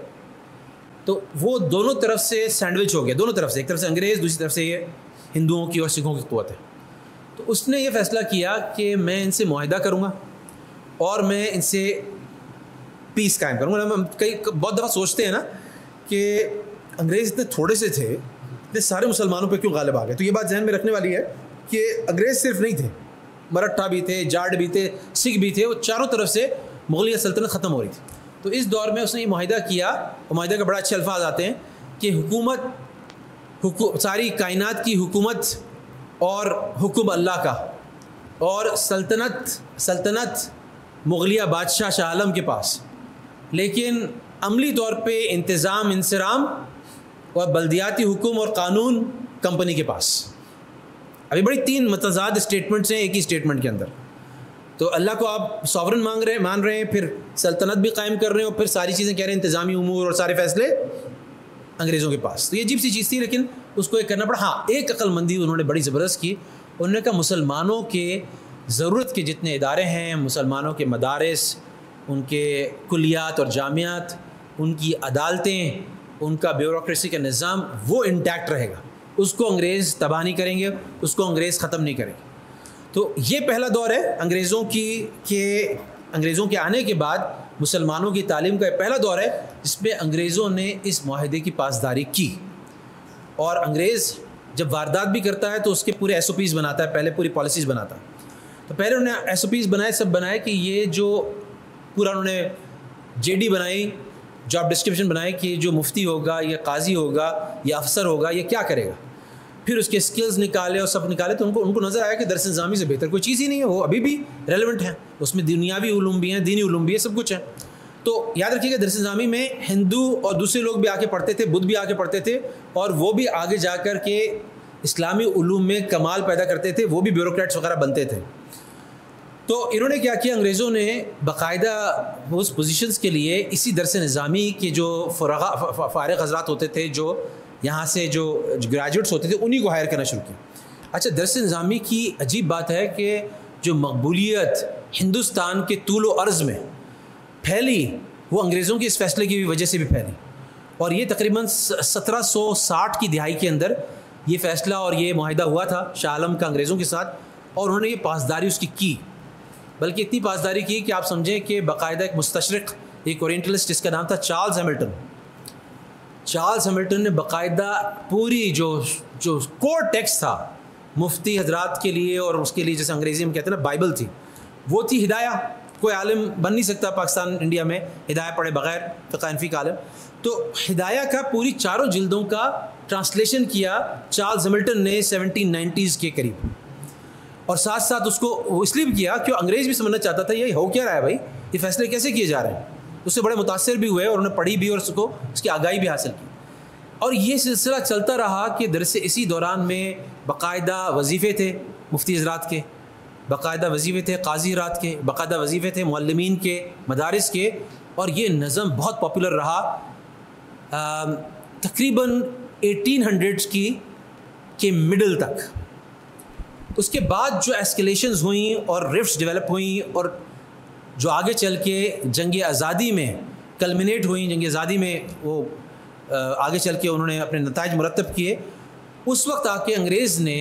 تو وہ دونوں طرف سے سینڈوچ ہو گیا, دونوں طرف سے, ایک طرف سے انگریز, دوسری طرف سے یہ ہندوؤں کی اور سکھوں کی قوت ہے. تو اس نے یہ فیصلہ کیا کہ میں ان سے معاہدہ کروں گا اور میں ان سے پیس قائم کروں گا. ہم بہت دفعہ سوچتے ہیں نا کہ انگریز اتنے تھوڑے سے تھے, اتنے سارے مسلمانوں پہ کیوں غالب آ گئے. تو یہ بات ذہن میں رکھنے والی ہے کہ انگریز صرف نہیں تھے, مراٹھا بھی تھے, جاٹ بھی تھے, سکھ بھی تھے, وہ چاروں طرف سے مغلیہ سلطنت ختم ہو رہی تھی. تو اس دور میں اس نے یہ معاہدہ کیا, اور معاہدے کا بڑا اچھے الفاظ آتے ہیں کہ ساری کائنات کی حکومت اور حکم اللہ کا, اور سلطنت مغلیہ بادشاہ شاہ عالم کے پاس, لیکن عملی طور پہ انتظام انصرام اور بلدیاتی حکم اور قانون کمپنی کے پاس. ابھی بڑی 3 متضاد اسٹیٹمنٹس ہیں ایک ہی اسٹیٹمنٹ کے اندر. تو اللہ کو آپ ساورن مان رہے ہیں, پھر سلطنت بھی قائم کر رہے ہیں, اور پھر ساری چیزیں کہہ رہے ہیں انتظامی امور اور سارے فیصلے انگریزوں کے پاس. تو یہ عجیب سی چیز تھی, لیکن اس کو ایک کرنا پڑا. ہاں, ایک عقل مندی انہوں نے بڑی زبردست کی, انہوں نے کہا مسلمانوں کے ضرورت کے جتنے ادارے ہیں, مسلمانوں کے مدارس, ان کے کلیات اور جامعات, ان کی عدالتیں, ان کا بیوروکریسی کا نظام, وہ انٹیکٹ رہے گا, اس کو انگریز تباہ نہیں کریں گے, اس کو انگریز ختم نہیں کریں گے. تو یہ پہلا دور ہے انگریزوں کے آنے کے بعد مسلمانوں کی تعلیم کا پہلا دور ہے, جس میں انگریزوں نے اس معاہدے کی پاسداری کی. اور انگریز جب واردات بھی کرتا ہے تو اس کے پورے SOPs بناتا ہے, پہلے پوری پالیسیز بناتا ہے. تو پہلے انہوں نے SOPs بنائے کہ یہ جو پورا انہوں نے JD بنائی, جاب ڈسکرپشن بنائی کہ جو مفتی ہوگا, یا قاضی ہوگا, یا افسر ہوگا, یہ کیا کرے گا. پھر اس کے سکلز نکالے اور سب نکالے, تو ان کو نظر آیا کہ درس نظامی سے بہتر کوئی چیز ہی نہیں ہے, وہ ابھی بھی ریلیونٹ ہے, اس میں دنیاوی علوم بھی ہیں, دینی علوم بھی ہے, سب کچھ ہے. تو یاد رکھیے کہ درس نظامی میں ہندو اور دوسرے لوگ بھی آ کے پڑھتے تھے, بدھ بھی آ کے پڑھتے تھے, اور وہ بھی آگے جا کر کے اسلامی علوم میں کمال پیدا کرتے تھے, وہ بھی بیوروکریٹس وغیرہ بنتے تھے. تو انہوں نے کیا کیا, انگریزوں نے باقاعدہ اس پوزیشنز کے لیے اسی درس نظامی کے جو فارغ حضرات ہوتے تھے, جو یہاں سے جو گریجویٹس ہوتے تھے, انہی کو ہائر کرنا شروع کیا. اچھا, درس نظامی کی عجیب بات ہے کہ جو مقبولیت ہندوستان کے طول و عرض میں پھیلی, وہ انگریزوں کے اس فیصلے کی وجہ سے بھی پھیلی. اور یہ تقریباً 1760 کی دہائی کے اندر یہ فیصلہ اور یہ معاہدہ ہوا تھا شاہ عالم کا انگریزوں کے ساتھ, اور انہوں نے یہ پاسداری اس کی, بلکہ اتنی پاسداری کی کہ آپ سمجھیں کہ باقاعدہ ایک مستشرق, ایک اورینٹلسٹ, جس کا نام تھا چارلز ہیملٹن نے باقاعدہ پوری جو کور ٹیکسٹ تھا مفتی حضرات کے لیے, اور اس کے لیے جیسے انگریزی میں کہتے ہیں نا بائبل تھی, وہ تھی ہدایہ. کوئی عالم بن نہیں سکتا پاکستان انڈیا میں ہدایہ پڑھے بغیر, فقہ حنفی کا عالم. تو ہدایہ کا پوری 4 جلدوں کا ٹرانسلیشن کیا چارلز ہیملٹن نے 1790s کے قریب, اور ساتھ ساتھ اس کو اس لیے بھی کیا کہ انگریز بھی سمجھنا چاہتا تھا یہ ہو کیا رہا ہے بھائی, یہ فیصلے کیسے کیے جا رہے ہیں. اس سے بڑے متاثر بھی ہوئے, اور انہوں نے پڑھی بھی, اور اس کی آگاہی بھی حاصل کی. اور یہ سلسلہ چلتا رہا کہ درس اسی دوران میں باقاعدہ وظیفے تھے مفتی حضرات کے, باقاعدہ وظیفے تھے قاضی حضرات کے, باقاعدہ وظیفے تھے معلمین کے, مدارس کے, اور یہ نظم بہت پاپولر رہا تقریباً 1800s کے مڈل تک. اس کے بعد جو ایسکیلیشنز ہوئیں اور رفٹس ڈیولپ ہوئیں, اور جو آگے چل کے جنگ آزادی میں کلمنیٹ ہوئیں, جنگ آزادی میں وہ آگے چل کے انہوں نے اپنے نتائج مرتب کیے, اس وقت آ کے انگریز نے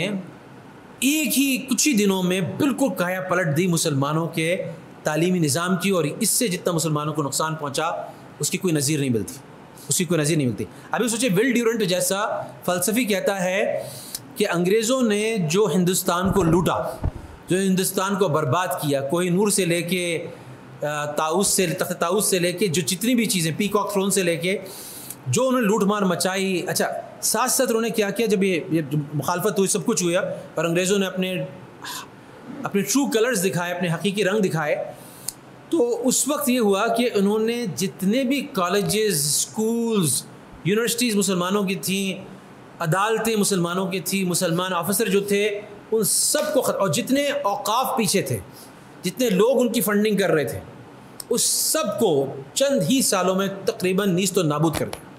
ایک ہی کچھ ہی دنوں میں بالکل کایا پلٹ دی مسلمانوں کے تعلیمی نظام کی، اور اس سے جتنا مسلمانوں کو نقصان پہنچا اس کی کوئی نظیر نہیں ملتی، اس کی کوئی نظیر نہیں ملتی۔ ابھی سوچے ول ڈیورنٹ جیسا فلسفی کہتا ہے کہ انگریزوں نے جو ہندوستان کو لوٹا، جو ہندوستان کو برباد کیا، کوہ نور سے لے کے طاؤس سے، تخت طاؤس سے لے کے جو جتنی بھی چیزیں، پیکاک تھرون سے لے کے جو انہوں نے لوٹ مار مچائی، اچھا ساتھ ساتھ انہوں نے کیا کیا، جب یہ مخالفت ہوئی، سب کچھ ہوا اور انگریزوں نے اپنے ٹرو کلرز دکھائے، اپنے حقیقی رنگ دکھائے، تو اس وقت یہ ہوا کہ انہوں نے جتنے بھی کالجز، اسکولز، یونیورسٹیز مسلمانوں کی تھیں، عدالتیں مسلمانوں کی تھیں، مسلمان آفیسر جو تھے ان سب کو اور جتنے اوقاف پیچھے تھے، جتنے لوگ ان کی فنڈنگ کر رہے تھے، اس سب کو چند ہی سالوں میں تقریباً نیست و نابود کر دیا،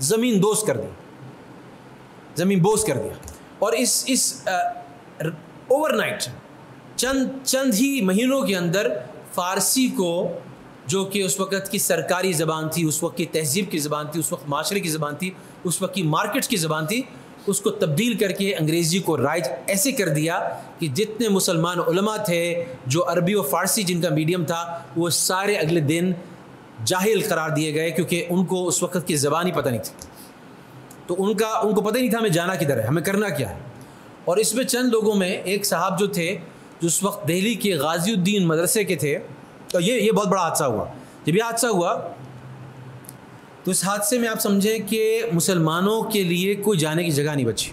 زمین دوز کر دی، زمین بوز کر دیا۔ اور اس اوور نائٹ چند ہی مہینوں کے اندر فارسی کو، جو کہ اس وقت کی سرکاری زبان تھی، اس وقت کی تہذیب کی زبان تھی، اس وقت معاشرے کی زبان تھی، اس وقت کی مارکیٹس کی زبان تھی، اس کو تبدیل کر کے انگریزی کو رائج ایسے کر دیا کہ جتنے مسلمان علماء تھے جو عربی و فارسی جن کا میڈیم تھا، وہ سارے اگلے دن جاہل قرار دیے گئے، کیونکہ ان کو اس وقت کی زبان ہی پتہ نہیں تھی، تو ان کو پتہ نہیں تھا ہمیں جانا کدھر ہے، ہمیں کرنا کیا ہے۔ اور اس میں چند لوگوں میں ایک صاحب جو تھے، جو اس وقت دہلی کے غازی الدین مدرسے کے تھے، تو یہ بہت بڑا حادثہ ہوا۔ جب یہ حادثہ ہوا تو اس حادثے میں آپ سمجھیں کہ مسلمانوں کے لیے کوئی جانے کی جگہ نہیں بچی،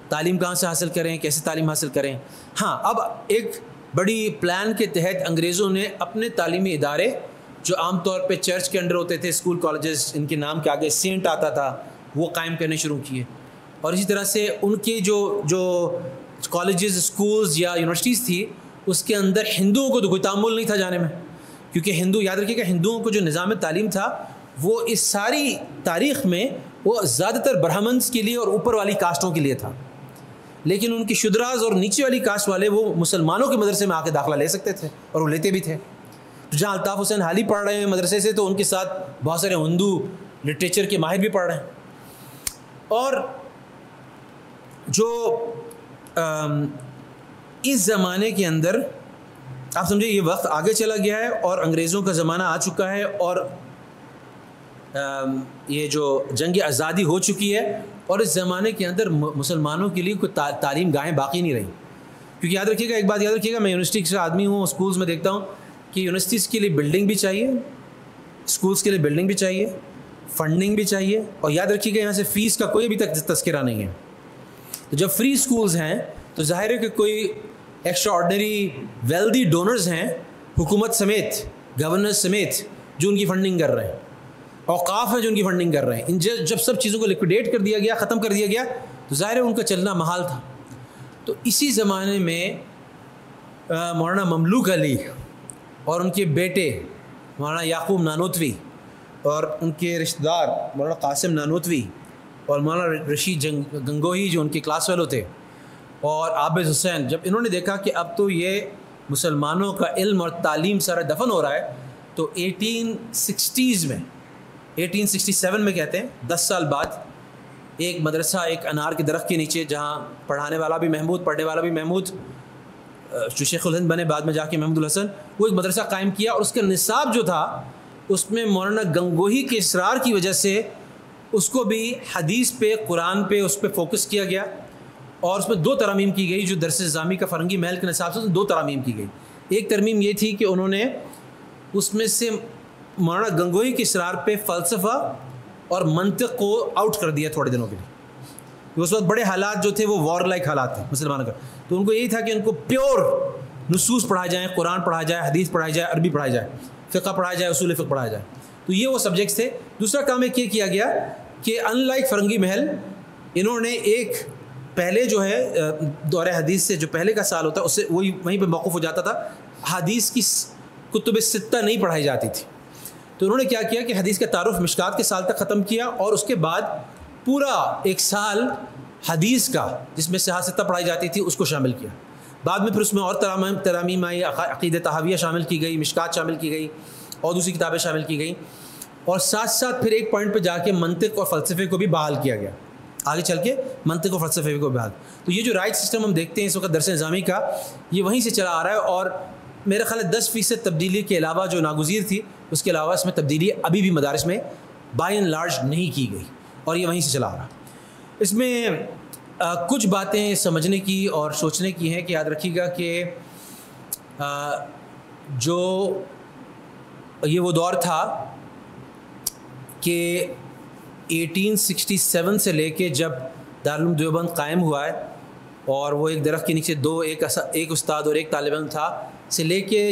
تعلیم کہاں سے حاصل کریں، کیسے تعلیم حاصل کریں۔ ہاں، اب ایک بڑی پلان کے تحت انگریزوں نے اپنے تعلیمی ادارے جو عام طور پہ چرچ کے انڈر ہوتے تھے، اسکول کالجز، ان کے نام کے آگے سینٹ آتا تھا، وہ قائم کرنے شروع کیے۔ اور اسی طرح سے ان کے جو کالجز، اسکولز یا یونیورسٹیز تھی، اس کے اندر ہندوؤں کو تو کوئی تعامل نہیں تھا جانے میں، کیونکہ ہندو، یاد رکھیے گا، ہندوؤں کو جو نظام تعلیم تھا وہ اس ساری تاریخ میں وہ زیادہ تر برہمنس کے لیے اور اوپر والی کاسٹوں کے لیے تھا، لیکن ان کی شودراز اور نیچے والی کاسٹ والے وہ مسلمانوں کے مدرسے میں آ کے داخلہ لے سکتے تھے، اور وہ لیتے بھی تھے۔ جہاں الطاف حسین حالی پڑھ رہے ہیں مدرسے سے، تو ان کے ساتھ بہت سارے ہندو لٹریچر کے ماہر بھی پڑھ رہے ہیں۔ اور جو اس زمانے کے اندر آپ سمجھے یہ وقت آگے چلا گیا ہے اور انگریزوں کا زمانہ آ چکا ہے، اور یہ جو جنگ آزادی ہو چکی ہے، اور اس زمانے کے اندر مسلمانوں کے لیے کوئی تعلیم گاہیں باقی نہیں رہی۔ کیونکہ یاد رکھیے گا، ایک بات یاد رکھیے گا، میں یونیورسٹی سے آدمی ہوں، اسکولز میں دیکھتا ہوں کہ یونیورسٹیز کے لیے بلڈنگ بھی چاہیے، اسکولز کے لیے بلڈنگ بھی چاہیے، فنڈنگ بھی چاہیے، اور یاد رکھیے گا یہاں سے فیس کا کوئی ابھی تک تذکرہ نہیں ہے۔ تو جب فری اسکولز ہیں تو ظاہر ہے کہ کوئی ایکسٹرا آرڈنری ویلدی ڈونرز ہیں، حکومت سمیت، گورنر سمیت، جو ان کی فنڈنگ کر رہے ہیں، اوقاف ہیں جو ان کی فنڈنگ کر رہے ہیں۔ جب سب چیزوں کو لیکویڈیٹ کر دیا گیا، ختم کر دیا گیا، تو ظاہر ہے ان کا چلنا محال تھا۔ تو اسی زمانے میں مولانا مملوک علی اور ان کے بیٹے مولانا یعقوب نانوتوی اور ان کے رشتہ دار مولانا قاسم نانوتوی اور مولانا رشید گنگوہی جو ان کے کلاس فیلو تھے، اور عابد حسین، جب انہوں نے دیکھا کہ اب تو یہ مسلمانوں کا علم اور تعلیم سارا دفن ہو رہا ہے، تو 1860s میں، 1867 میں کہتے ہیں، 10 سال بعد ایک مدرسہ، ایک انار کے درخت کے نیچے، جہاں پڑھانے والا بھی محمود، پڑھنے والا بھی محمود، جو شیخ الہند بنے بعد میں جا کے محمود الحسن، وہ ایک مدرسہ قائم کیا، اور اس کا نصاب جو تھا اس میں مولانا گنگوہی کے اصرار کی وجہ سے اس کو بھی حدیث پہ، قرآن پہ، اس پہ فوکس کیا گیا، اور اس میں 2 ترامیم کی گئی، جو درس نظامی کا فرنگی محل کے نصاب سے 2 ترامیم کی گئی۔ ایک ترمیم یہ تھی کہ انہوں نے اس میں سے مولانا گنگوہی کے اصرار پہ فلسفہ اور منطق کو آؤٹ کر دیا تھوڑے دنوں کے لیے۔ اس وقت بڑے حالات جو تھے وہ وار لائک حالات تھے مسلمانوں کا، تو ان کو یہی تھا کہ ان کو پیور نصوص پڑھائے جائیں، قرآن پڑھایا جائے، حدیث پڑھائی جائے، عربی پڑھائی جائے، فقہ پڑھایا جائے، اصول فقہ پڑھایا جائے، تو یہ وہ سبجیکٹس تھے۔ دوسرا کام ایک یہ کیا گیا کہ ان لائک فرنگی محل، انہوں نے ایک پہلے جو ہے دور حدیث سے جو پہلے کا سال ہوتا ہے، اس سے وہیں پہ موقف ہو جاتا تھا، حدیث کی کتب ستہ نہیں پڑھائی جاتی تھی، تو انہوں نے کیا کیا کہ حدیث کا تعارف مشکات کے سال تک ختم کیا، اور اس کے بعد پورا 1 سال حدیث کا، جس میں صحاح ستہ پڑھائی جاتی تھی، اس کو شامل کیا۔ بعد میں پھر اس میں اور ترامیم آئی، عقیدہ طحاویہ شامل کی گئی، مشکات شامل کی گئی، اور دوسری کتابیں شامل کی گئیں، اور ساتھ ساتھ پھر ایک پوائنٹ پہ جا کے منطق اور فلسفے کو بھی بحال کیا گیا، آگے چل کے منطق اور فلسفے کو بحال۔ تو یہ جو رائٹ سسٹم ہم دیکھتے ہیں اس وقت درس نظامی کا، یہ وہیں سے چلا آ رہا ہے، اور میرا خیال ہے 10% تبدیلی کے علاوہ جو ناگزیر تھی اس کے علاوہ اس میں تبدیلی ابھی بھی مدارس میں بائی اینڈ لارج نہیں کی گئی اور یہ وہیں سے چلا آ رہا. اس میں کچھ باتیں سمجھنے کی اور سوچنے کی ہیں کہ یاد رکھیے گا کہ جو یہ وہ دور تھا کہ 1867 سے لے کے جب دارالعلوم دیوبند قائم ہوا ہے اور وہ ایک درخت کے نیچے ایک استاد اور ایک طالب علم تھا سے لے کے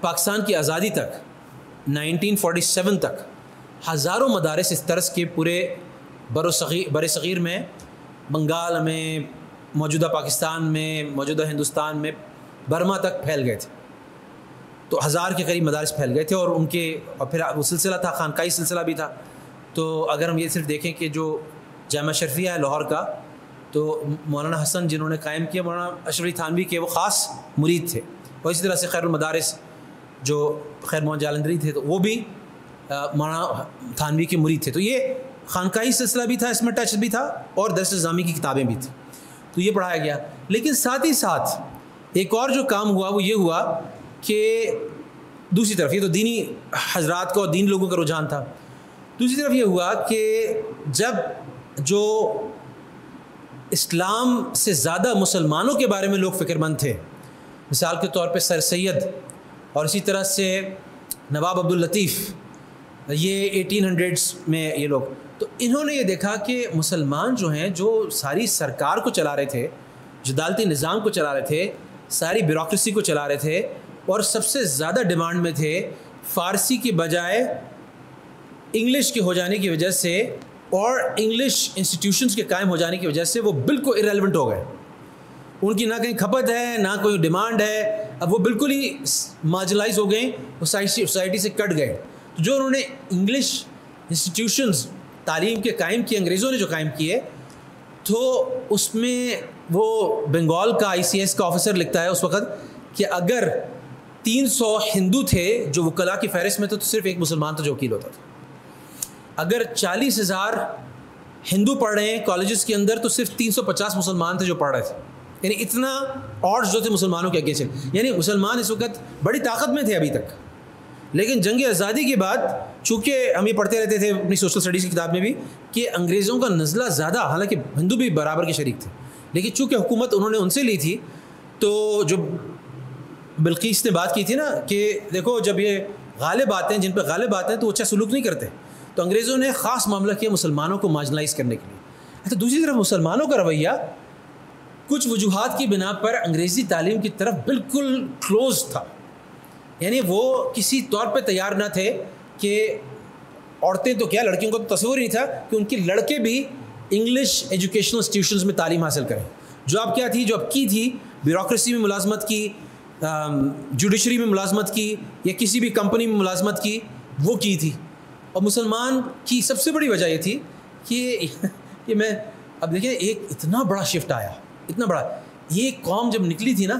پاکستان کی آزادی تک 1947 تک ہزاروں مدارس اس طرز کے پورے بر صغیر میں، بنگال میں، موجودہ پاکستان میں، موجودہ ہندوستان میں، برما تک پھیل گئے تھے. تو 1000 کے قریب مدارس پھیل گئے تھے اور ان کے اور پھر وہ سلسلہ تھا، خانقاہی سلسلہ بھی تھا. تو اگر ہم یہ صرف دیکھیں کہ جو جامعہ اشرفیہ ہے لاہور کا، تو مولانا حسن جنہوں نے قائم کیا، مولانا اشرف علی تھانوی کے وہ خاص مرید تھے. اور اسی طرح سے خیر المدارس جو خیر محمد جالندری تھے تو وہ بھی مولانا تھانوی کے مرید تھے. تو یہ خانقاہی سلسلہ بھی تھا، اس میں ٹچ بھی تھا، اور درس نظامی کی کتابیں بھی تھیں. تو یہ پڑھایا گیا. لیکن ساتھ ہی ساتھ ایک اور جو کام ہوا وہ یہ ہوا کہ دوسری طرف یہ تو دینی حضرات کا اور دین لوگوں کا رجحان تھا. دوسری طرف یہ ہوا کہ جب جو اسلام سے زیادہ مسلمانوں کے بارے میں لوگ فکر مند تھے، مثال کے طور پہ سر سید اور اسی طرح سے نواب عبداللطیف، یہ 1800s میں یہ لوگ، تو انہوں نے یہ دیکھا کہ مسلمان جو ہیں جو ساری سرکار کو چلا رہے تھے، جو عدالتی نظام کو چلا رہے تھے، ساری بیوروکریسی کو چلا رہے تھے، اور سب سے زیادہ ڈیمانڈ میں تھے، فارسی کی بجائے انگلش کے ہو جانے کی وجہ سے اور انگلش انسٹیٹیوشنز کے قائم ہو جانے کی وجہ سے وہ بالکل ایریلیونٹ ہو گئے. ان کی نہ کہیں کھپت ہے نہ کوئی ڈیمانڈ ہے. اب وہ بالکل ہی مارجنلائز ہو گئے، سوسائٹی سے کٹ گئے. تو جو انہوں نے انگلش انسٹیٹیوشنز تعلیم کے قائم کیے، انگریزوں نے جو قائم کیے، تو اس میں وہ بنگال کا ICS کا آفیسر لکھتا ہے اس وقت کہ اگر 300 ہندو تھے جو وکلاء کی فہرست میں تھے تو صرف ایک مسلمان تھا جو وکیل ہوتا تھا. اگر 40,000 ہندو پڑھ رہے ہیں کالجز کے اندر تو صرف 350 مسلمان تھے جو پڑھ رہے تھے. یعنی اتنا آڈز جو تھے مسلمانوں کے اگینسٹ. یعنی مسلمان اس وقت بڑی طاقت میں تھے ابھی تک. لیکن جنگ آزادی کے بعد چونکہ ہم یہ پڑھتے رہتے تھے اپنی سوشل اسٹڈیز کی کتاب میں بھی کہ انگریزوں کا نزلہ زیادہ، حالانکہ ہندو بھی برابر کے شریک تھے، لیکن چونکہ حکومت انہوں نے ان سے لی تھی، تو جو بلقیس نے بات کی تھی نا کہ دیکھو جب یہ غالب آتے ہیں، جن پہ غالب آتے ہیں تو وہ اچھا سلوک نہیں کرتے، تو انگریزوں نے خاص معاملہ کیا مسلمانوں کو مارجنلائز کرنے کے لیے. تو دوسری طرف مسلمانوں کا رویہ کچھ وجوہات کی بنا پر انگریزی تعلیم کی طرف بالکل کلوز تھا. یعنی وہ کسی طور پہ تیار نہ تھے کہ عورتیں تو کیا، لڑکیوں کا تو تصور ہی نہیں تھا کہ ان کے لڑکے بھی انگلش ایجوکیشنل انسٹیٹیوشنز میں تعلیم حاصل کریں. جو اب کیا تھی، جو اب کی تھی، بیوروکریسی میں ملازمت کی، جوڈیشری میں ملازمت کی، یا کسی بھی کمپنی میں ملازمت کی، وہ کی تھی. اور مسلمان کی سب سے بڑی وجہ یہ تھی کہ میں اب دیکھیں ایک اتنا بڑا شفٹ آیا، اتنا بڑا. یہ قوم جب نکلی تھی نا،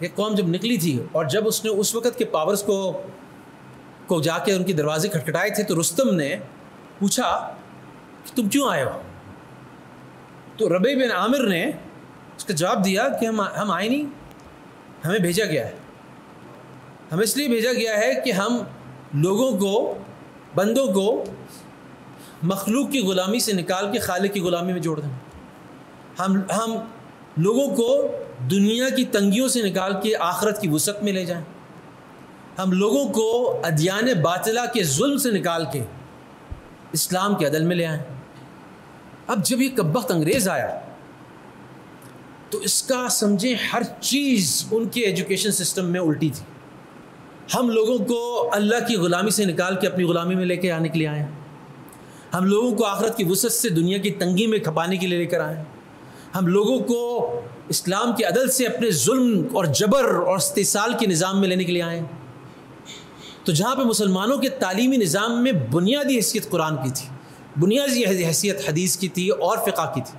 یہ قوم جب نکلی تھی اور جب اس نے اس وقت کے پاورز کو جا کے ان کے دروازے کھٹکھٹائے تھے، تو رستم نے پوچھا کہ تم کیوں آئے ہو؟ تو ربیع بن عامر نے اس کا جواب دیا کہ ہم آئے نہیں، ہمیں بھیجا گیا ہے. ہمیں اس لیے بھیجا گیا ہے کہ ہم لوگوں کو، بندوں کو مخلوق کی غلامی سے نکال کے خالق کی غلامی میں جوڑ دیں. ہم لوگوں کو دنیا کی تنگیوں سے نکال کے آخرت کی وسعت میں لے جائیں. ہم لوگوں کو ادیان باطلہ کے ظلم سے نکال کے اسلام کے عدل میں لے آئیں. اب جب یہ کبخت انگریز آیا تو اس کا سمجھیں ہر چیز ان کے ایجوکیشن سسٹم میں الٹی تھی. ہم لوگوں کو اللہ کی غلامی سے نکال کے اپنی غلامی میں لے کے آنے کے لیے آئے ہیں. ہم لوگوں کو آخرت کی وسعت سے دنیا کی تنگی میں کھپانے کے لیے لے کر آئے ہیں. ہم لوگوں کو اسلام کے عدل سے اپنے ظلم اور جبر اور استحصال کے نظام میں لینے کے لیے آئے ہیں. تو جہاں پہ مسلمانوں کے تعلیمی نظام میں بنیادی حیثیت قرآن کی تھی، بنیادی حیثیت حدیث کی تھی اور فقہ کی تھی،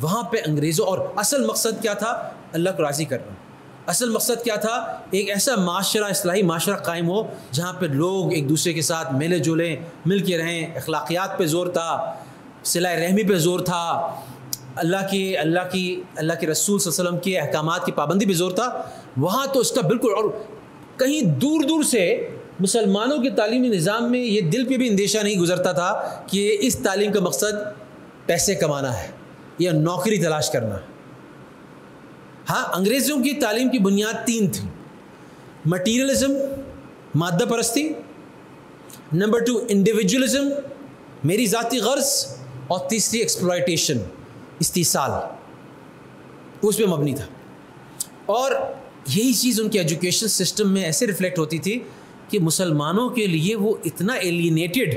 وہاں پہ انگریزوں، اور اصل مقصد کیا تھا؟ اللہ کو راضی کرنا. اصل مقصد کیا تھا؟ ایک ایسا معاشرہ، اصلاحی معاشرہ قائم ہو جہاں پہ لوگ ایک دوسرے کے ساتھ ملے جلیں، مل کے رہیں. اخلاقیات پہ زور تھا، صلہ رحمی پہ زور تھا، اللہ کے رسول صلی اللہ علیہ وسلم کے احکامات کی پابندی پہ زور تھا. وہاں تو اس کا بالکل، اور کہیں دور دور سے مسلمانوں کے تعلیمی نظام میں یہ دل پہ بھی اندیشہ نہیں گزرتا تھا کہ اس تعلیم کا مقصد پیسے کمانا ہے یا نوکری تلاش کرنا ہے. ہاں، انگریزوں کی تعلیم کی بنیاد 3 تھی: مٹیریلزم، مادہ پرستی، نمبر 2 انڈیویجولزم، میری ذاتی غرض، اور تیسری ایکسپلائٹیشن، استحصال، اس پہ مبنی تھا. اور یہی چیز ان کے ایجوکیشن سسٹم میں ایسے ریفلیکٹ ہوتی تھی کہ مسلمانوں کے لیے وہ اتنا ایلینیٹڈ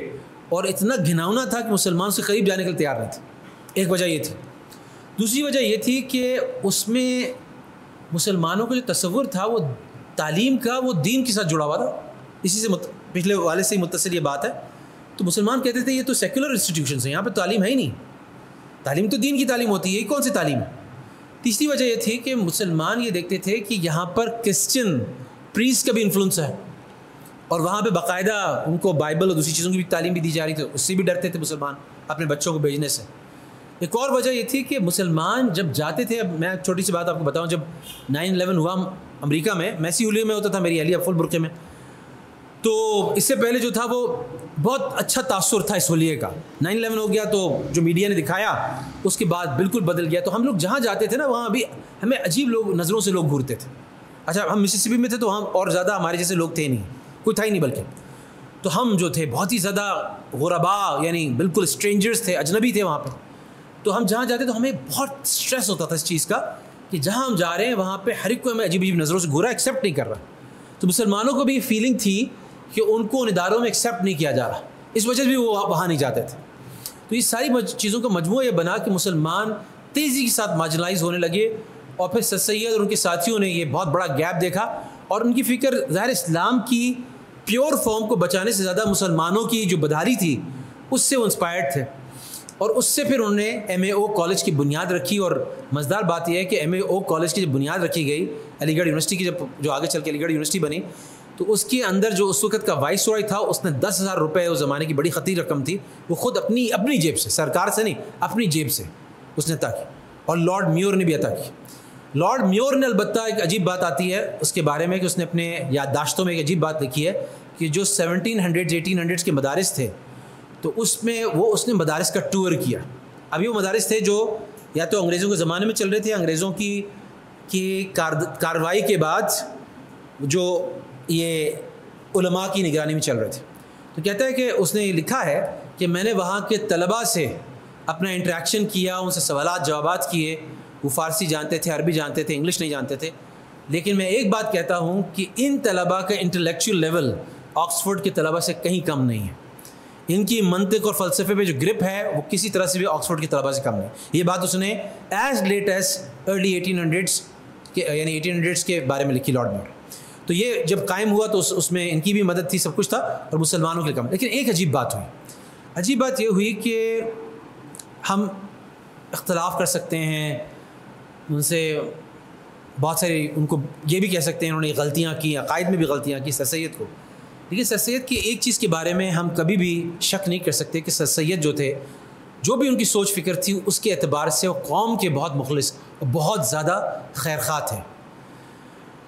اور اتنا گھناؤنا تھا کہ مسلمان سے قریب جانے کے لیے تیار نہیں تھے. ایک وجہ یہ تھی. دوسری وجہ یہ تھی کہ اس میں مسلمانوں کا جو تصور تھا وہ تعلیم کا، وہ دین کے ساتھ جڑا ہوا تھا. اسی سے پچھلے والے سے ہی متصل یہ بات ہے. تو مسلمان کہتے تھے یہ تو سیکولر انسٹیٹیوشنز ہیں، یہاں پہ تعلیم ہے ہی نہیں، تعلیم تو دین کی تعلیم ہوتی ہے، یہ کون سی تعلیم ہے. تیسری وجہ یہ تھی کہ مسلمان یہ دیکھتے تھے کہ یہاں پر کرسچن پریسٹ کا بھی انفلوئنس ہے، اور وہاں پہ باقاعدہ ان کو بائبل اور دوسری چیزوں کی بھی تعلیم بھی دی جا رہی تھی، اس سے بھی ڈرتے تھے مسلمان اپنے بچوں کو بھیجنے سے. ایک اور وجہ یہ تھی کہ مسلمان جب جاتے تھے، اب میں چھوٹی سی بات آپ کو بتاؤں، جب 9/11 ہوا امریکہ میں، میں سی ہولیے میں ہوتا تھا، میری اہلیہ فل برقعے میں، تو اس سے پہلے جو تھا وہ بہت اچھا تاثر تھا اس ہولیے کا. 9/11 ہو گیا تو جو میڈیا نے دکھایا اس کے بعد بالکل بدل گیا. تو ہم لوگ جہاں جاتے تھے نا، وہاں بھی ہمیں عجیب لوگ نظروں سے لوگ گھورتے تھے. اچھا، ہم مسیسپی میں تھے تو ہم اور زیادہ ہمارے جیسے لوگ تھے نہیں، کوئی تھا ہی نہیں، بلکہ تو ہم جو تھے بہت ہی زیادہ غربا، یعنی بالکل اسٹرینجرز تھے، اجنبی تھے وہاں پہ. تو ہم جہاں جاتے تو ہمیں بہت اسٹریس ہوتا تھا اس چیز کا کہ جہاں ہم جا رہے ہیں وہاں پہ ہر ایک کو ہمیں عجیب عجیب نظروں سے گھورا، ایکسیپٹ نہیں کر رہا. تو مسلمانوں کو بھی یہ فیلنگ تھی کہ ان کو ان اداروں میں ایکسیپٹ نہیں کیا جا رہا، اس وجہ سے بھی وہ وہاں نہیں جاتے تھے. تو یہ ساری چیزوں کا مجموعہ یہ بنا کہ مسلمان تیزی کے ساتھ مارجنلائز ہونے لگے. اور پھر سر سید اور ان کے ساتھیوں نے یہ بہت بڑا گیپ دیکھا، اور ان کی فکر ظاہر اسلام کی پیور فارم کو بچانے سے زیادہ مسلمانوں کی جو بدحالی تھی اس سے وہ انسپائرڈ تھے. اور اس سے پھر انہوں نے MAO کالج کی بنیاد رکھی. اور مزیدار بات یہ ہے کہ MAO کالج کی جب بنیاد رکھی گئی، علی گڑھ یونیورسٹی کی جو آگے چل کے علی گڑھ یونیورسٹی بنی، تو اس کے اندر جو اس وقت کا وائس رائے تھا اس نے 10,000 روپے، اس زمانے کی بڑی خطیر رقم تھی، وہ خود اپنی جیب سے، سرکار سے نہیں، اپنی جیب سے اس نے عطا کی. اور لارڈ میور نے بھی عطا کی. لارڈ میور نے البتہ ایک عجیب بات آتی ہے اس کے بارے میں کہ اس نے اپنے یادداشتوں میں ایک عجیب بات لکھی ہے کہ جو 1700s 1800s کے مدارس تھے تو اس میں اس نے مدارس کا ٹور کیا. ابھی وہ مدارس تھے جو یا تو انگریزوں کے زمانے میں چل رہے تھے، انگریزوں کی کارروائی کے بعد جو یہ علماء کی نگرانی میں چل رہے تھے. تو کہتا ہے کہ اس نے یہ لکھا ہے کہ میں نے وہاں کے طلباء سے اپنا انٹریکشن کیا، ان سے سوالات جوابات کیے. وہ فارسی جانتے تھے، عربی جانتے تھے، انگلش نہیں جانتے تھے. لیکن میں ایک بات کہتا ہوں کہ ان طلباء کا انٹلیکچوئل لیول آکسفورڈ کے طلباء سے کہیں کم نہیں ہے. ان کی منطق اور فلسفے پہ جو گرپ ہے وہ کسی طرح سے بھی آکسفورڈ کے طلباء سے کم نہیں. یہ بات اس نے as late as early 1800s یعنی 1800s کے بارے میں لکھی لارڈ میور. تو یہ جب قائم ہوا تو اس میں ان کی بھی مدد تھی، سب کچھ تھا، اور مسلمانوں کے لیے کم. لیکن ایک عجیب بات ہوئی. عجیب بات یہ ہوئی کہ ہم اختلاف کر سکتے ہیں ان سے، بہت ساری ان کو یہ بھی کہہ سکتے ہیں انہوں نے غلطیاں کی، عقائد میں بھی غلطیاں کی سر سید کو. لیکن سر سید کی ایک چیز کے بارے میں ہم کبھی بھی شک نہیں کر سکتے کہ سر سید جو تھے، جو بھی ان کی سوچ فکر تھی اس کے اعتبار سے وہ قوم کے بہت مخلص اور بہت زیادہ خیرخواہ تھے.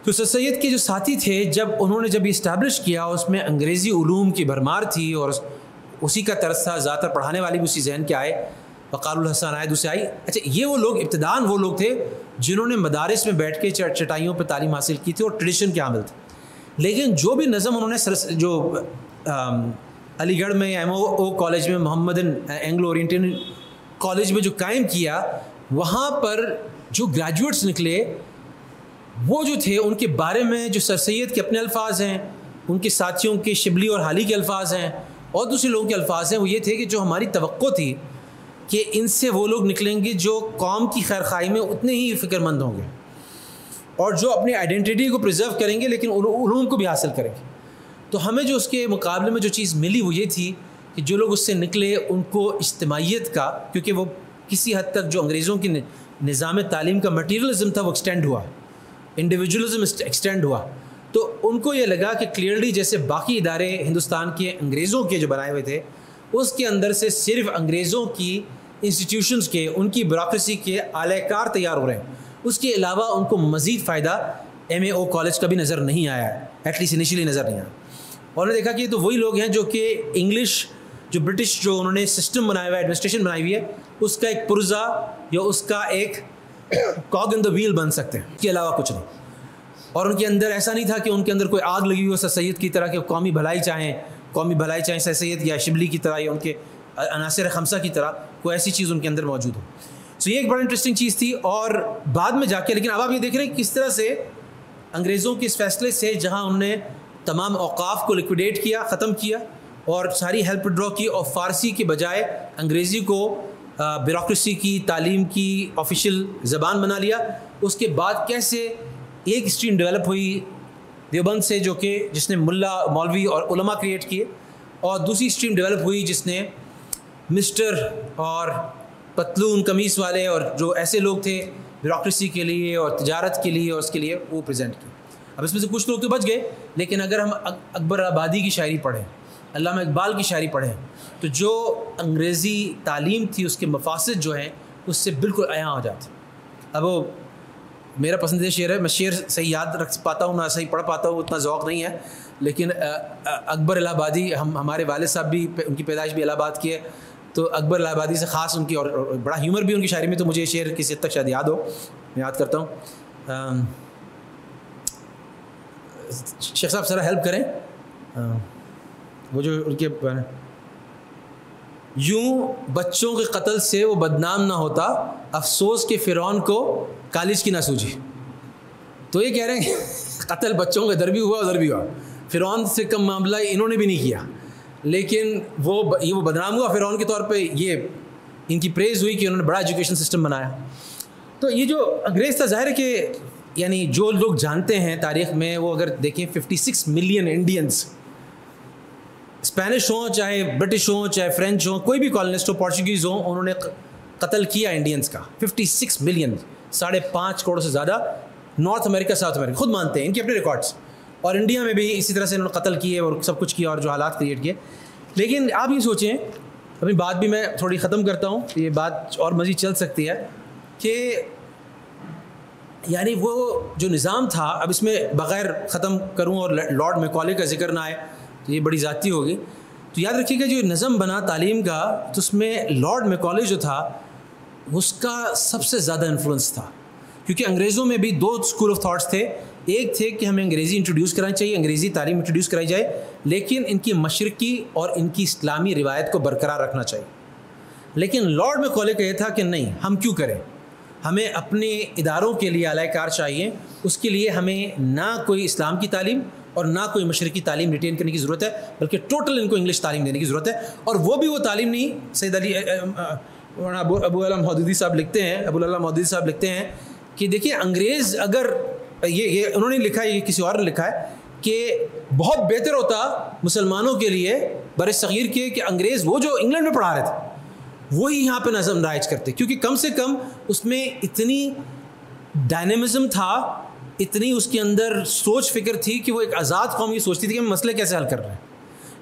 تو سر سید کے جو ساتھی تھے، جب انہوں نے جب یہ اسٹیبلش کیا، اس میں انگریزی علوم کی بھرمار تھی اور اسی کا طرز تھا. زیادہ تر پڑھانے والی بھی اسی ذہن کے آئے، وقال الحسن آئے، دوسرے آئی. اچھا، یہ وہ لوگ ابتداءً وہ لوگ تھے جنہوں نے مدارس میں بیٹھ کے چٹائیوں پہ تعلیم حاصل کی تھی اور ٹریڈیشن کے حامل تھے. لیکن جو بھی نظم انہوں نے جو علی گڑھ میں MAO کالج میں، محمد اینگلو اورینٹین کالج میں جو قائم کیا، وہاں پر جو گریجویٹس نکلے وہ جو تھے ان کے بارے میں جو سر سید کے اپنے الفاظ ہیں، ان کے ساتھیوں کے شبلی اور حالی کے الفاظ ہیں اور دوسرے لوگوں کے الفاظ ہیں، وہ یہ تھے کہ جو ہماری توقع تھی کہ ان سے وہ لوگ نکلیں گے جو قوم کی خیرخواہی میں اتنے ہی فکر مند ہوں گے اور جو اپنی آئیڈینٹی کو پریزرو کریں گے لیکن علوم کو بھی حاصل کریں گے. تو ہمیں جو اس کے مقابلے میں جو چیز ملی وہ یہ تھی کہ جو لوگ اس سے نکلے ان کو اجتماعیت کا، کیونکہ وہ کسی حد تک جو انگریزوں کی نظام تعلیم کا مٹیریلزم تھا وہ ایکسٹینڈ ہوا، انڈیویجولزم ایکسٹینڈ ہوا. تو ان کو یہ لگا کہ کلیئرلی جیسے باقی ادارے ہندوستان کے انگریزوں کے جو بنائے ہوئے تھے اس کے اندر سے صرف انگریزوں کی انسٹیٹیوشنز کے، ان کی بیوروکریسی کے اعلی کار تیار ہو رہے ہیں، اس کے علاوہ ان کو مزید فائدہ MAO کالج کا بھی نظر نہیں آیا ہے, ایٹ لیسٹ انیشلی نظر نہیں آیا. اور نے دیکھا کہ تو وہی لوگ ہیں جو کہ انگلش جو برٹش جو انہوں نے سسٹم بنایا ہوا ہے, ایڈمنسٹریشن بنائی ہوئی ہے, اس کا ایک پرزا یا اس کا ایک کاگ ان دا ویل بن سکتے ہیں, اس کے علاوہ کچھ نہیں. اور ان کے اندر ایسا نہیں تھا کہ ان کے اندر کوئی آگ لگی ہوئی ہو سر سید کی طرح کہ قومی بھلائی چاہیں سر سید یا شبلی کی طرح یا ان کے عناصر خمسہ کی طرح کوئی ایسی چیز ان کے اندر موجود ہو. سو یہ ایک بڑا انٹرسٹنگ چیز تھی. اور بعد میں جا کے لیکن اب آپ یہ دیکھ رہے ہیں کس طرح سے انگریزوں کے اس فیصلے سے جہاں انہوں نے تمام اوقاف کو لیکویڈیٹ کیا, ختم کیا اور ساری ہیلپ ڈرا کی اور فارسی کے بجائے انگریزی کو بیوروکریسی کی, تعلیم کی آفیشیل زبان بنا لیا. اس کے بعد کیسے ایک اسٹریم ڈیولپ ہوئی دیوبند سے جو کہ جس نے ملا مولوی اور علماء کریٹ کیے, اور دوسری اسٹریم ڈیولپ ہوئی جس نے مسٹر اور پتلون قمیص والے اور جو ایسے لوگ تھے بیوروکریسی کے لیے اور تجارت کے لیے اور اس کے لیے وہ پریزنٹ کیے. اب اس میں سے کچھ لوگ تو بچ گئے, لیکن اگر ہم اکبر آبادی کی شاعری پڑھیں, علامہ اقبال کی شاعری پڑھیں, تو جو انگریزی تعلیم تھی اس کے مفاسد جو ہیں اس سے بالکل عیاں ہو جاتے. اب وہ میرا پسندیدہ شعر ہے, میں شعر صحیح یاد رکھ پاتا ہوں نہ صحیح پڑھ پاتا ہوں, اتنا ذوق نہیں ہے, لیکن اکبر الہ آبادی ہمارے والد صاحب بھی ان کی پیدائش بھی الہ آباد کی ہے, تو اکبر الہ آبادی سے خاص ان کی اور بڑا ہیومر بھی ان کی شاعری میں, تو مجھے یہ شعر کسی حد تک شاید یاد ہو, میں یاد کرتا ہوں. شیخ صاحب ذرا ہیلپ کریں, وہ جو ان کے یوں بچوں کے قتل سے وہ بدنام نہ ہوتا, افسوس کہ فرعون کو کالج کی نہ سوجی. تو یہ کہہ رہے ہیں قتل بچوں کا ادھر بھی ہوا ادھر بھی ہوا, فرعون سے کم معاملہ انہوں نے بھی نہیں کیا, لیکن وہ بدنام ہوا فرعون کے طور پہ. یہ ان کی پریز ہوئی کہ انہوں نے بڑا ایجوکیشن سسٹم بنایا. تو یہ جو انگریز تھا, ظاہر ہے کہ یعنی جو لوگ جانتے ہیں تاریخ میں, وہ اگر دیکھیں 56 ملین انڈینز, اسپینش ہوں چاہے برٹش ہوں چاہے فرینچ ہوں, کوئی بھی کالونسٹ ہو, پورچوگیز ہوں, انہوں نے قتل کیا انڈینز کا 56 ملین, 5.5 کروڑ سے زیادہ. نارتھ امریکہ ساؤتھ امریکہ خود مانتے ہیں, ان کے اپنے ریکارڈس, اور انڈیا میں بھی اسی طرح سے انہوں نے قتل کیے اور سب کچھ کیا اور جو حالات کریٹ کیے. لیکن آپ یہ سوچیں, ابھی بات بھی میں تھوڑی ختم کرتا ہوں, یہ بات اور مزید چل سکتی ہے, کہ یعنی وہ جو نظام تھا, اب اس میں بغیر ختم کروں اور لارڈ میکالے کا ذکر نہ آئے تو یہ بڑی ذاتی ہوگی, تو یاد رکھیے گا جو نظم بنا تعلیم کا, تو اس میں لارڈ میکالے جو تھا اس کا سب سے زیادہ انفلوئنس تھا. کیونکہ انگریزوں میں بھی 2 اسکول آف تھاٹس تھے. ایک تھے کہ ہمیں انگریزی انٹروڈیوس کرانی چاہیے, انگریزی تعلیم انٹروڈیوس کرائی جائے, لیکن ان کی مشرقی اور ان کی اسلامی روایت کو برقرار رکھنا چاہیے. لیکن لارڈ میکالے کا یہ تھا کہ نہیں, ہم کیوں کریں, ہمیں اپنے اداروں کے لیے اعلی کار چاہیے, اس کے لیے ہمیں نہ کوئی اسلام کی تعلیم اور نہ کوئی مشرقی تعلیم ریٹین کرنے کی ضرورت ہے, بلکہ ٹوٹل ان کو انگلش تعلیم دینے کی ضرورت ہے. اور وہ بھی وہ تعلیم نہیں, سید علی ابو علامہ مودودی صاحب لکھتے ہیں کہ دیکھیے انگریز اگر یہ انہوں نے لکھا ہے, یہ کسی اور نے لکھا ہے, کہ بہت بہتر ہوتا مسلمانوں کے لیے بر صغیر کے کہ انگریز وہ جو انگلینڈ میں پڑھا رہے تھے وہی یہاں پہ نظم رائج کرتے, کیونکہ کم سے کم اس میں اتنی ڈائنامزم تھا, اتنی اس کے اندر سوچ فکر تھی کہ وہ ایک آزاد قوم یہ سوچتی تھی کہ ہم مسئلے کیسے حل کر رہے ہیں.